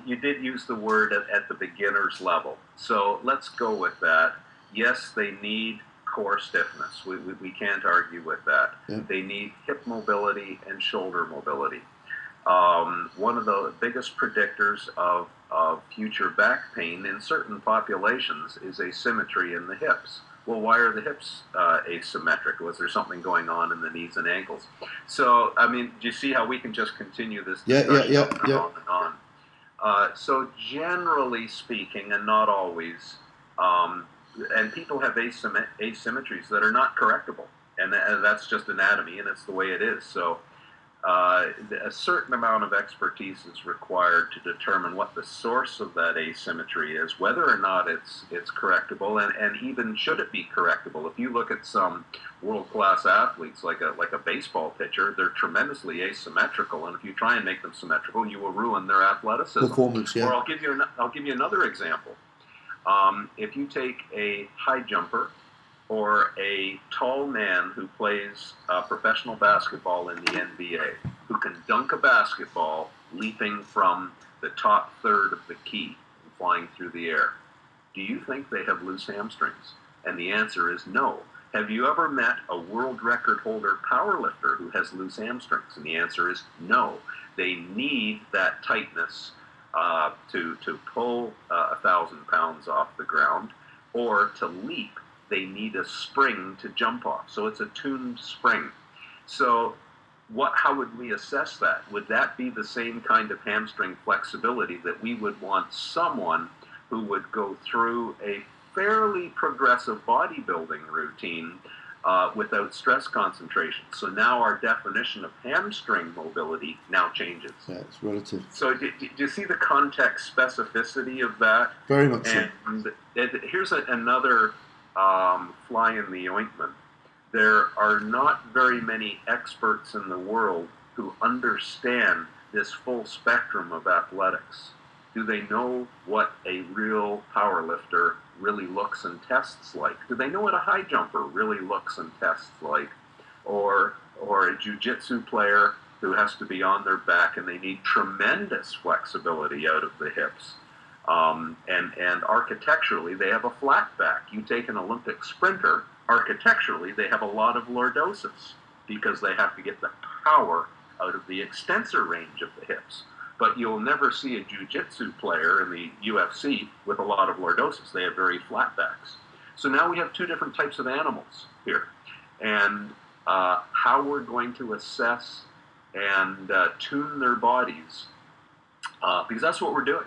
you did use the word at the beginner's level, so let's go with that. Yes, they need core stiffness. We can't argue with that. Yeah. They need hip mobility and shoulder mobility. One of the biggest predictors of future back pain in certain populations is asymmetry in the hips. Well, why are the hips asymmetric? Was there something going on in the knees and ankles? So, I mean, do you see how we can just continue this discussion on and on? So generally speaking, and not always, and people have asymmetries that are not correctable, and that's just anatomy, and it's the way it is. So a certain amount of expertise is required to determine what the source of that asymmetry is, whether or not it's correctable, and even should it be correctable. If you look at some world-class athletes, like a baseball pitcher, they're tremendously asymmetrical, and if you try and make them symmetrical, you will ruin their athleticism. Performance, yeah. Or I'll give you another example. If you take a high jumper or a tall man who plays professional basketball in the NBA, who can dunk a basketball leaping from the top third of the key and flying through the air, do you think they have loose hamstrings? And the answer is no. Have you ever met a world record holder powerlifter who has loose hamstrings? And the answer is no. They need that tightness to pull 1,000 pounds off the ground, or to leap. They need a spring to jump off. So it's a tuned spring. So how would we assess that? Would that be the same kind of hamstring flexibility that we would want someone who would go through a fairly progressive bodybuilding routine without stress concentration? So now our definition of hamstring mobility now changes. Yeah, it's relative. So do you see the context specificity of that? Very much so. And here's another fly in the ointment. There are not very many experts in the world who understand this full spectrum of athletics. Do they know what a real powerlifter really looks and tests like? Do they know what a high jumper really looks and tests like? Or a jiu-jitsu player who has to be on their back and they need tremendous flexibility out of the hips? And architecturally, they have a flat back. You take an Olympic sprinter, architecturally, they have a lot of lordosis because they have to get the power out of the extensor range of the hips. But you'll never see a jiu-jitsu player in the UFC with a lot of lordosis. They have very flat backs. So now we have two different types of animals here. And how we're going to assess and tune their bodies, because that's what we're doing.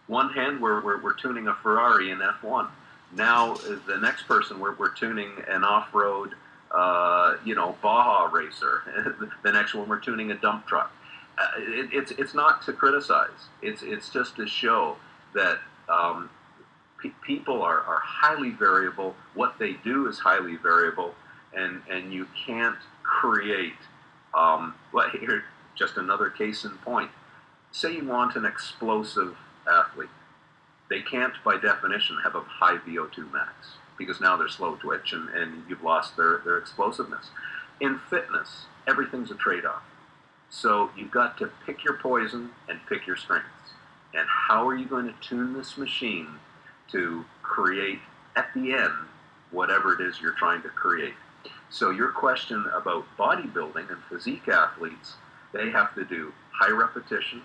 One hand, we're tuning a Ferrari in F1. Now, the next person, we're tuning an off-road, Baja racer. The next one, we're tuning a dump truck. It's not to criticize. It's just to show that people are highly variable. What they do is highly variable, and you can't create. Well, here, just another case in point. Say you want an explosive athlete. They can't, by definition, have a high VO2 max because now they're slow twitch and you've lost their explosiveness. In fitness, everything's a trade-off. So you've got to pick your poison and pick your strengths. And how are you going to tune this machine to create, at the end, whatever it is you're trying to create? So your question about bodybuilding and physique athletes, they have to do high repetition,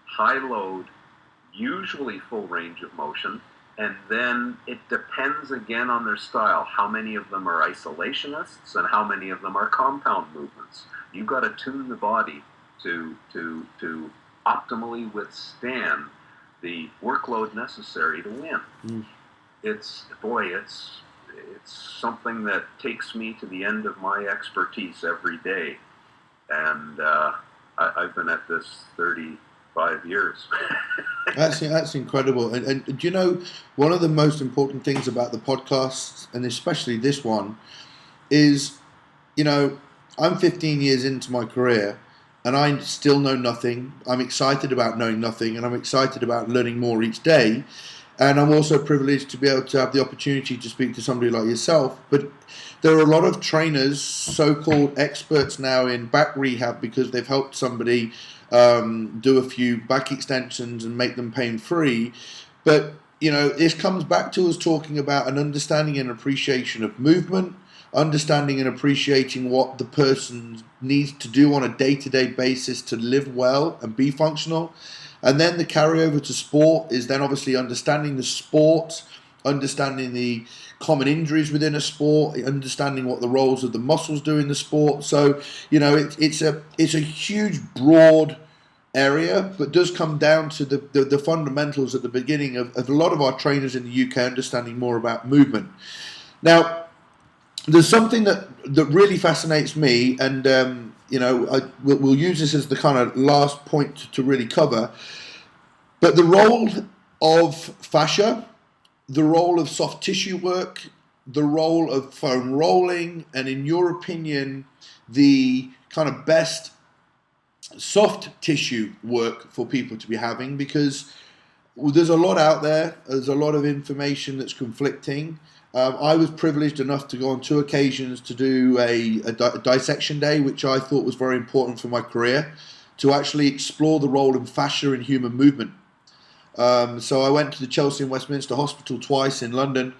high load, usually full range of motion, and then it depends again on their style. How many of them are isolationists and how many of them are compound movements? You've got to tune the body to optimally withstand the workload necessary to win. It's something that takes me to the end of my expertise every day, and I've been at this 35 years. That's incredible. And do you know, one of the most important things about the podcast, and especially this one, is, I'm 15 years into my career, and I still know nothing. I'm excited about knowing nothing, and I'm excited about learning more each day. And I'm also privileged to be able to have the opportunity to speak to somebody like yourself. But there are a lot of trainers, so-called experts now in back rehab because they've helped somebody do a few back extensions and make them pain-free. But, this comes back to us talking about an understanding and appreciation of movement, understanding and appreciating what the person needs to do on a day-to-day basis to live well and be functional. And then the carryover to sport is then obviously understanding the sport, understanding the common injuries within a sport, understanding what the roles of the muscles do in the sport. So, it's a huge, broad area, but does come down to the fundamentals at the beginning of a lot of our trainers in the UK understanding more about movement. Now, there's something that really fascinates me, and we'll use this as the kind of last point to really cover. But the role of fascia, the role of soft tissue work, the role of foam rolling, and in your opinion, the kind of best soft tissue work for people to be having, because there's a lot out there. There's a lot of information that's conflicting. I was privileged enough to go on 2 occasions to do a dissection day, which I thought was very important for my career, to actually explore the role of fascia in human movement. So I went to the Chelsea and Westminster Hospital twice in London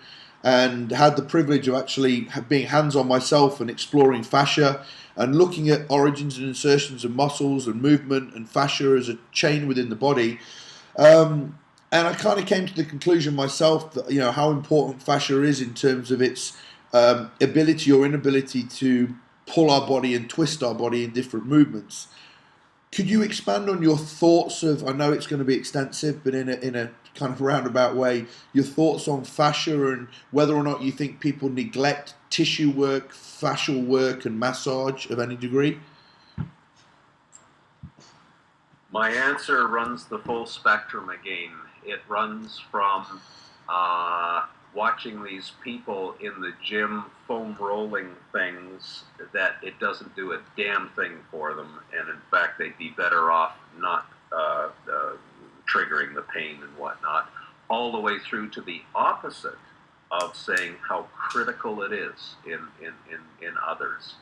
and had the privilege of actually being hands-on myself and exploring fascia and looking at origins and insertions of muscles and movement and fascia as a chain within the body. And I kind of came to the conclusion myself that, how important fascia is in terms of its ability or inability to pull our body and twist our body in different movements. Could you expand on your thoughts of, I know it's going to be extensive, but in a kind of roundabout way, your thoughts on fascia and whether or not you think people neglect tissue work, fascial work, and massage of any degree? My answer runs the full spectrum again. It runs from watching these people in the gym foam rolling things that it doesn't do a damn thing for them, and in fact they'd be better off not triggering the pain and whatnot, all the way through to the opposite of saying how critical it is in others.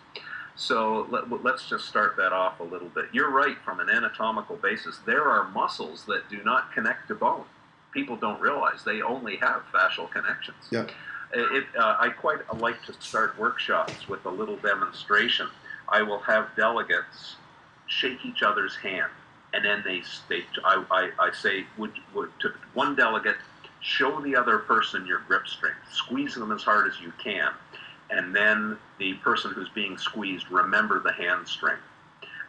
So let's just start that off a little bit. You're right, from an anatomical basis, there are muscles that do not connect to bone. People don't realize they only have fascial connections. Yeah. I quite like to start workshops with a little demonstration. I will have delegates shake each other's hand, and then I say, would to one delegate, show the other person your grip strength, squeeze them as hard as you can, and then the person who's being squeezed, remember the hand strength.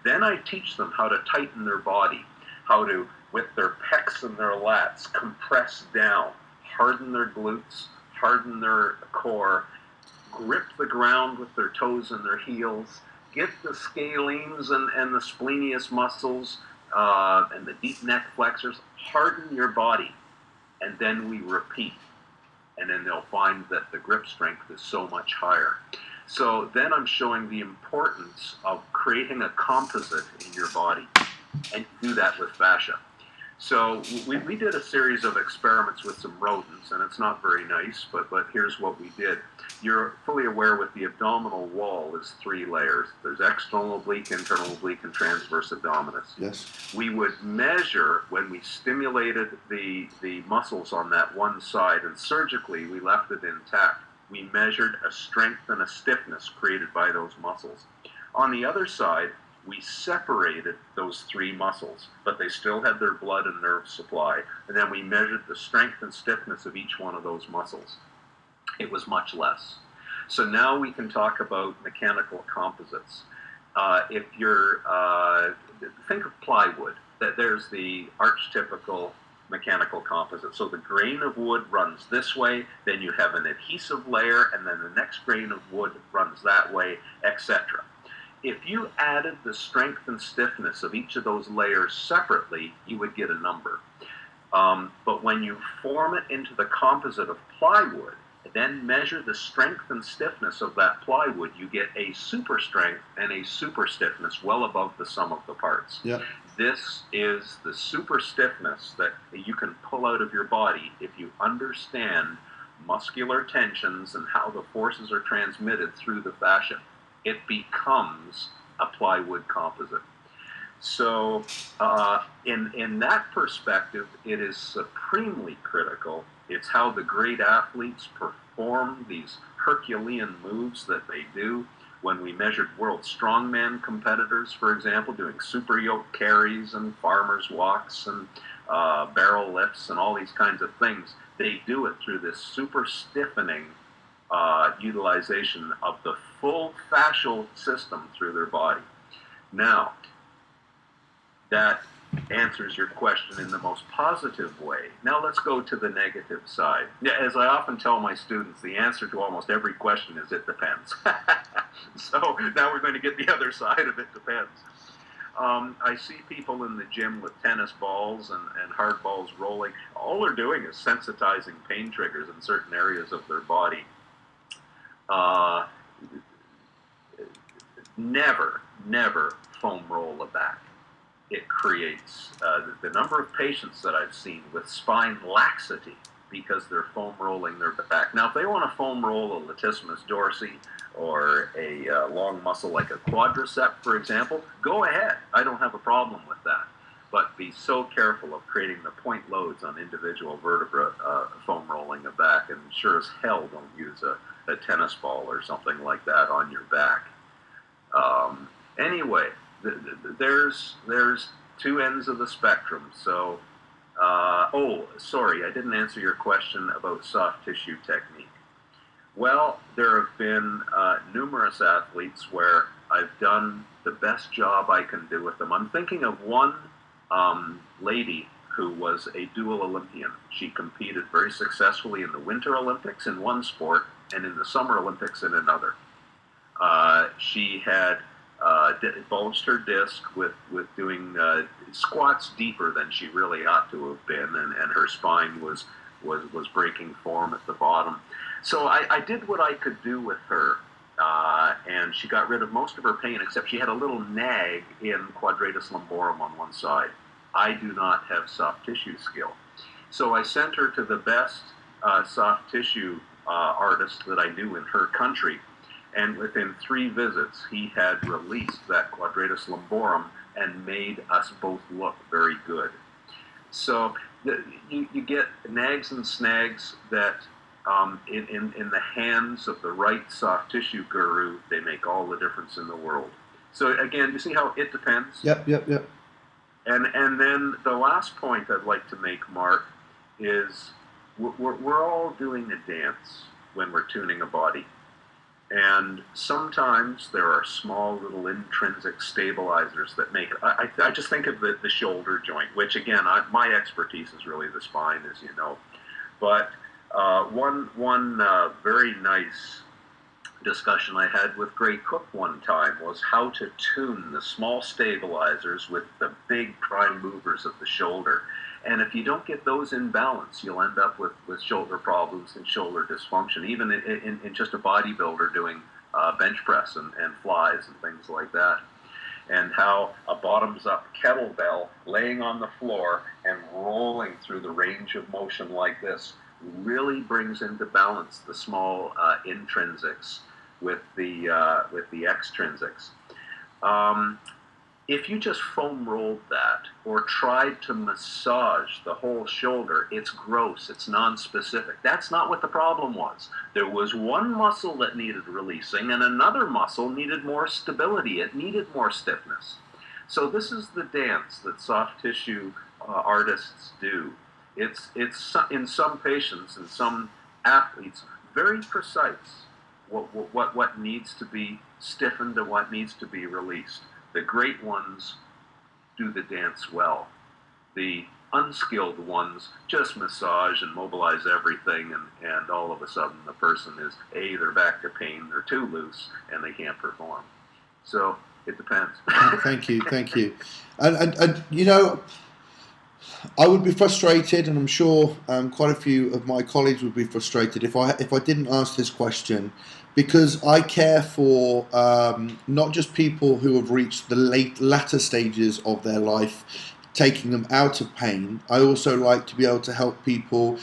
Then I teach them how to tighten their body, how to, with their pecs and their lats, compress down, harden their glutes, harden their core, grip the ground with their toes and their heels, get the scalenes and the splenius muscles and the deep neck flexors, harden your body, and then we repeat. And then they'll find that the grip strength is so much higher. So then I'm showing the importance of creating a composite in your body, and do that with fascia. So we did a series of experiments with some rodents, and it's not very nice, but here's what we did. You're fully aware with the abdominal wall is 3 layers. There's external oblique, internal oblique, and transverse abdominis. Yes. We would measure when we stimulated the muscles on that one side, and surgically we left it intact. We measured a strength and a stiffness created by those muscles. On the other side, we separated those 3 muscles, but they still had their blood and nerve supply. And then we measured the strength and stiffness of each one of those muscles. It was much less. So now we can talk about mechanical composites. If you're, think of plywood, that there's the archetypical mechanical composite. So the grain of wood runs this way, then you have an adhesive layer, and then the next grain of wood runs that way, etc. If you added the strength and stiffness of each of those layers separately, you would get a number. But when you form it into the composite of plywood, then measure the strength and stiffness of that plywood, you get a super strength and a super stiffness well above the sum of the parts. Yeah. This is the super stiffness that you can pull out of your body if you understand muscular tensions and how the forces are transmitted through the fascia. It becomes a plywood composite. So in that perspective, it is supremely critical. It's how the great athletes perform these Herculean moves that they do. When we measured world strongman competitors, for example, doing super yoke carries and farmers walks and barrel lifts and all these kinds of things, they do it through this super stiffening utilization of the full fascial system through their body. Now, that answers your question in the most positive way. Now let's go to the negative side. Yeah, as I often tell my students, the answer to almost every question is it depends. So now we're going to get the other side of it depends. I see people in the gym with tennis balls and hard balls rolling. All they're doing is sensitizing pain triggers in certain areas of their body. Never foam roll a back. It creates the number of patients that I've seen with spine laxity because they're foam rolling their back. Now, if they want to foam roll a latissimus dorsi or a long muscle like a quadricep, for example, go ahead. I don't have a problem with that. But be so careful of creating the point loads on individual vertebra foam rolling the back, and sure as hell don't use a tennis ball or something like that on your back. Anyway, there's 2 ends of the spectrum. So, sorry, I didn't answer your question about soft tissue technique. Well, there have been numerous athletes where I've done the best job I can do with them. I'm thinking of one lady who was a dual Olympian. She competed very successfully in the Winter Olympics in one sport and in the Summer Olympics in another. She had bulged her disc with doing squats deeper than she really ought to have been, and her spine was breaking form at the bottom. So I did what I could do with her, and she got rid of most of her pain, except she had a little nag in quadratus lumborum on one side. I do not have soft tissue skill. So I sent her to the best soft tissue artist that I knew in her country, and within 3 visits, he had released that quadratus lumborum and made us both look very good. So you get nags and snags that in the hands of the right soft tissue guru, they make all the difference in the world. So again, you see how it depends? Yep. And then the last point I'd like to make, Mark, is we're all doing a dance when we're tuning a body. And sometimes there are small little intrinsic stabilizers that make it. I just think of the shoulder joint, which again, my expertise is really the spine, as you know. But one very nice discussion I had with Gray Cook one time was how to tune the small stabilizers with the big prime movers of the shoulder. And if you don't get those in balance, you'll end up with shoulder problems and shoulder dysfunction, even in just a bodybuilder doing bench press and flies and things like that. And how a bottoms-up kettlebell laying on the floor and rolling through the range of motion like this really brings into balance the small intrinsics with the extrinsics. If you just foam rolled that or tried to massage the whole shoulder, it's gross, it's non-specific. That's not what the problem was. There was one muscle that needed releasing and another muscle needed more stability. It needed more stiffness. So this is the dance that soft tissue artists do. It's in some patients and some athletes very precise what needs to be stiffened and what needs to be released. The great ones do the dance well. The unskilled ones just massage and mobilize everything, and all of a sudden the person is, they're back to pain, they're too loose, and they can't perform. So it depends. Thank you. And you know, I would be frustrated, and I'm sure quite a few of my colleagues would be frustrated if I didn't ask this question, because I care for not just people who have reached the latter stages of their life, taking them out of pain. I also like to be able to help people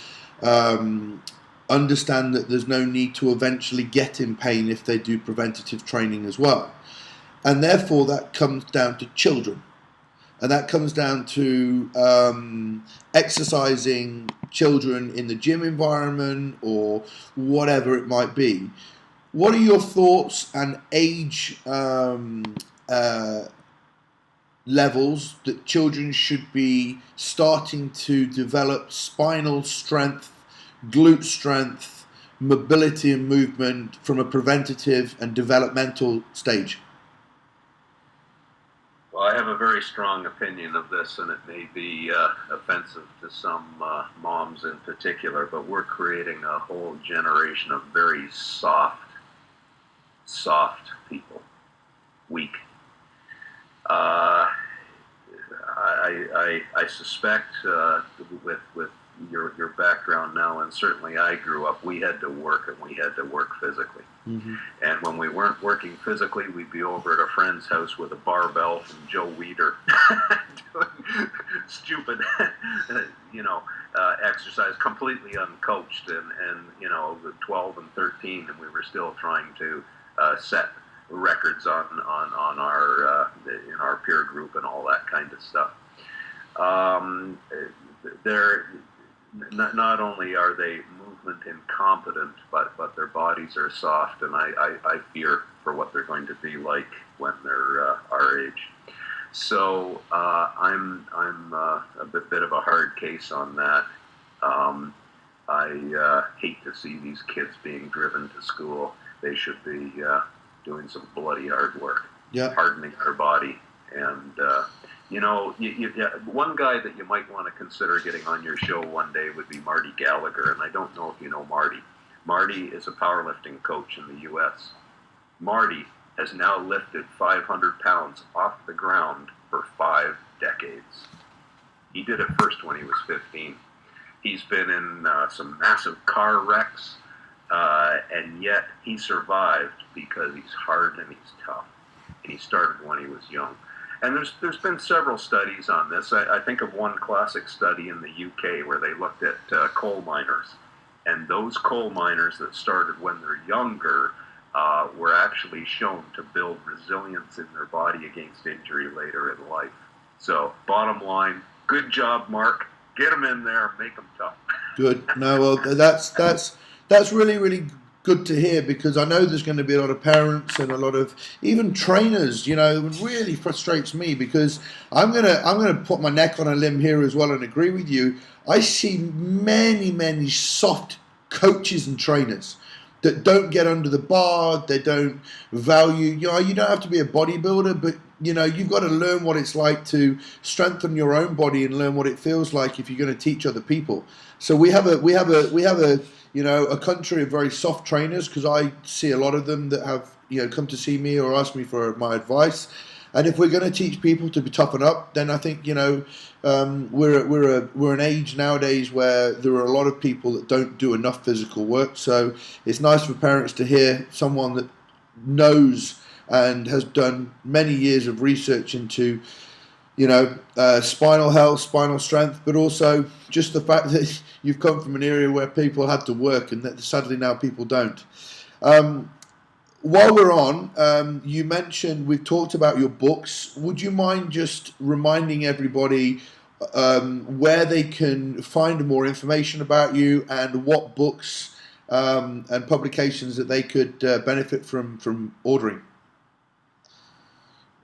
understand that there's no need to eventually get in pain if they do preventative training as well. And therefore that comes down to children. And that comes down to exercising children in the gym environment or whatever it might be. What are your thoughts and age levels that children should be starting to develop spinal strength, glute strength, mobility and movement from a preventative and developmental stage? Well, I have a very strong opinion of this, and it may be offensive to some moms in particular, but we're creating a whole generation of very soft people, weak. I suspect with your background now, and certainly I grew up, we had to work, and we had to work physically. Mm-hmm. And when we weren't working physically, we'd be over at a friend's house with a barbell from Joe Weider doing stupid, exercise, completely uncoached, and 12 and 13, and we were still trying to set records on our in our peer group and all that kind of stuff. Not only are they movement incompetent, but their bodies are soft, and I fear for what they're going to be like when they're our age. So I'm a bit of a hard case on that. I hate to see these kids being driven to school. They should be doing some bloody hard work, hardening their body. And one guy that you might want to consider getting on your show one day would be Marty Gallagher, and I don't know if you know Marty. Marty is a powerlifting coach in the U.S. Marty has now lifted 500 pounds off the ground for 5 decades. He did it first when he was 15. He's been in some massive car wrecks, and yet he survived because he's hard and he's tough. And he started when he was young. And there's been several studies on this. I think of one classic study in the UK where they looked at coal miners. And those coal miners that started when they're younger were actually shown to build resilience in their body against injury later in life. So bottom line, good job, Mark. Get them in there, make them tough. Good. No, well, that's That's really, really good to hear, because I know there's going to be a lot of parents and a lot of even trainers. You know, it really frustrates me, because I'm gonna put my neck on a limb here as well and agree with you. I see many, many soft coaches and trainers that don't get under the bar. They don't value. You know, you don't have to be a bodybuilder, but you know, you've got to learn what it's like to strengthen your own body and learn what it feels like if you're going to teach other people. So we have a you know, a country of very soft trainers, because I see a lot of them that have, you know, come to see me or ask me for my advice. And if we're going to teach people to be toughen up, then I think, you know, we're an age nowadays where there are a lot of people that don't do enough physical work. So it's nice for parents to hear someone that knows and has done many years of research into, you know, spinal health, spinal strength, but also just the fact that you've come from an area where people had to work, and that sadly now people don't. While we're on, you mentioned, we've talked about your books. Would you mind just reminding everybody where they can find more information about you, and what books and publications that they could benefit from ordering?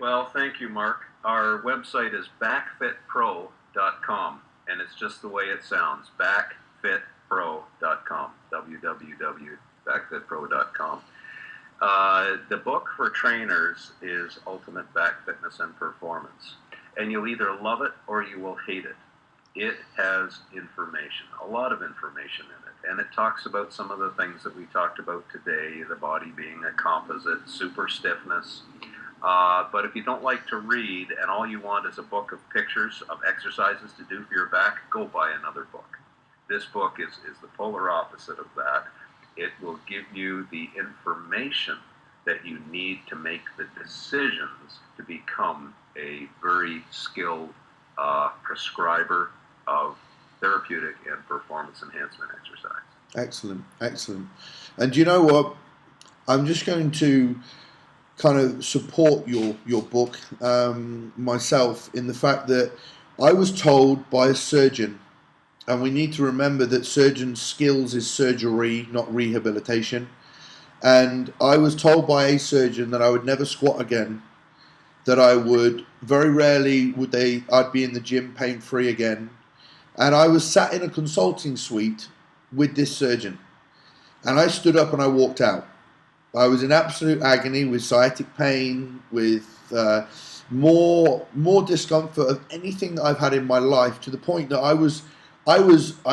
Well, thank you, Mark. Our website is backfitpro.com, and it's just the way it sounds, backfitpro.com, www.backfitpro.com. The book for trainers is Ultimate Back Fitness and Performance, and you'll either love it or you will hate it. It has information, a lot of information in it, and it talks about some of the things that we talked about today, the body being a composite, super stiffness. But if you don't like to read and all you want is a book of pictures of exercises to do for your back, go buy another book. This book is the polar opposite of that. It will give you the information that you need to make the decisions to become a very skilled prescriber of therapeutic and performance enhancement exercise. Excellent, excellent. And you know what? I'm just going to kind of support your book myself, in the fact that I was told by a surgeon, and we need to remember that surgeons' skills is surgery, not rehabilitation. And I was told by a surgeon that I would never squat again, that I would very rarely I'd be in the gym pain free again. And I was sat in a consulting suite with this surgeon, and I stood up and I walked out. I was in absolute agony, with sciatic pain, with more discomfort of anything that I've had in my life, to the point that I was, I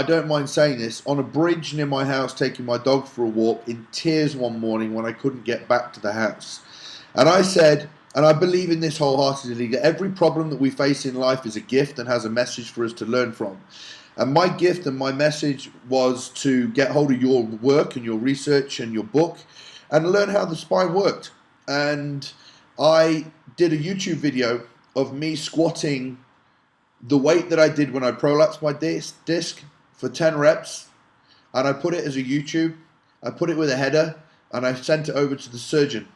don't mind saying this, on a bridge near my house taking my dog for a walk, in tears one morning when I couldn't get back to the house. And I said, and I believe in this wholeheartedly, that every problem that we face in life is a gift and has a message for us to learn from. And my gift and my message was to get hold of your work and your research and your book, and learn how the spine worked. And I did a YouTube video of me squatting the weight that I did when I prolapsed my disc for 10 reps, and I put it as a YouTube. I put it with a header, and I sent it over to the surgeon.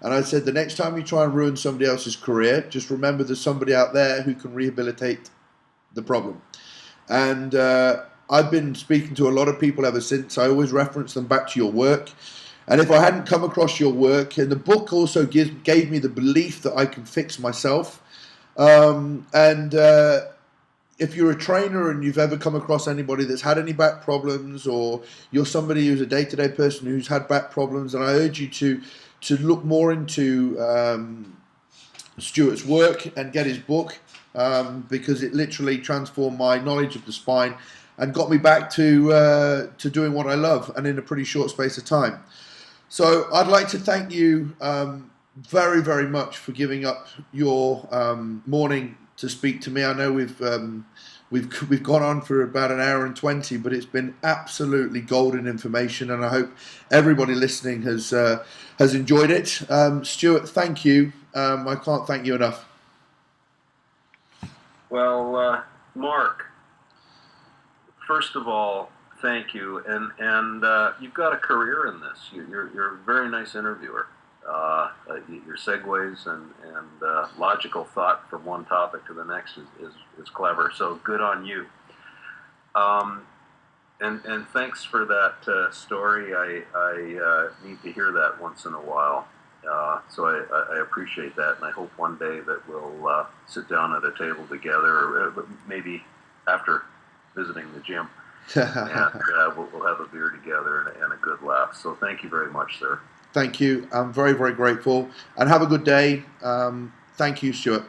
And I said, the next time you try and ruin somebody else's career, just remember there's somebody out there who can rehabilitate the problem. And I've been speaking to a lot of people ever since. I always reference them back to your work. And if I hadn't come across your work, and the book also gave me the belief that I can fix myself. If you're a trainer and you've ever come across anybody that's had any back problems, or you're somebody who's a day-to-day person who's had back problems, and I urge you to look more into Stuart's work and get his book, because it literally transformed my knowledge of the spine and got me back to doing what I love, and in a pretty short space of time. So I'd like to thank you very, very much for giving up your morning to speak to me. I know we've gone on for about an hour and 20, but it's been absolutely golden information, and I hope everybody listening has enjoyed it. Stuart, thank you. I can't thank you enough. Well, Mark, first of all, thank you, and you've got a career in this. You're a very nice interviewer. Your segues and logical thought from one topic to the next is clever. So good on you. And thanks for that story. I need to hear that once in a while. So I appreciate that, and I hope one day that we'll sit down at a table together, or maybe after visiting the gym, and we'll have a beer together and a good laugh. So thank you very much, sir. Thank you. I'm very, very grateful. And have a good day. Thank you, Stuart.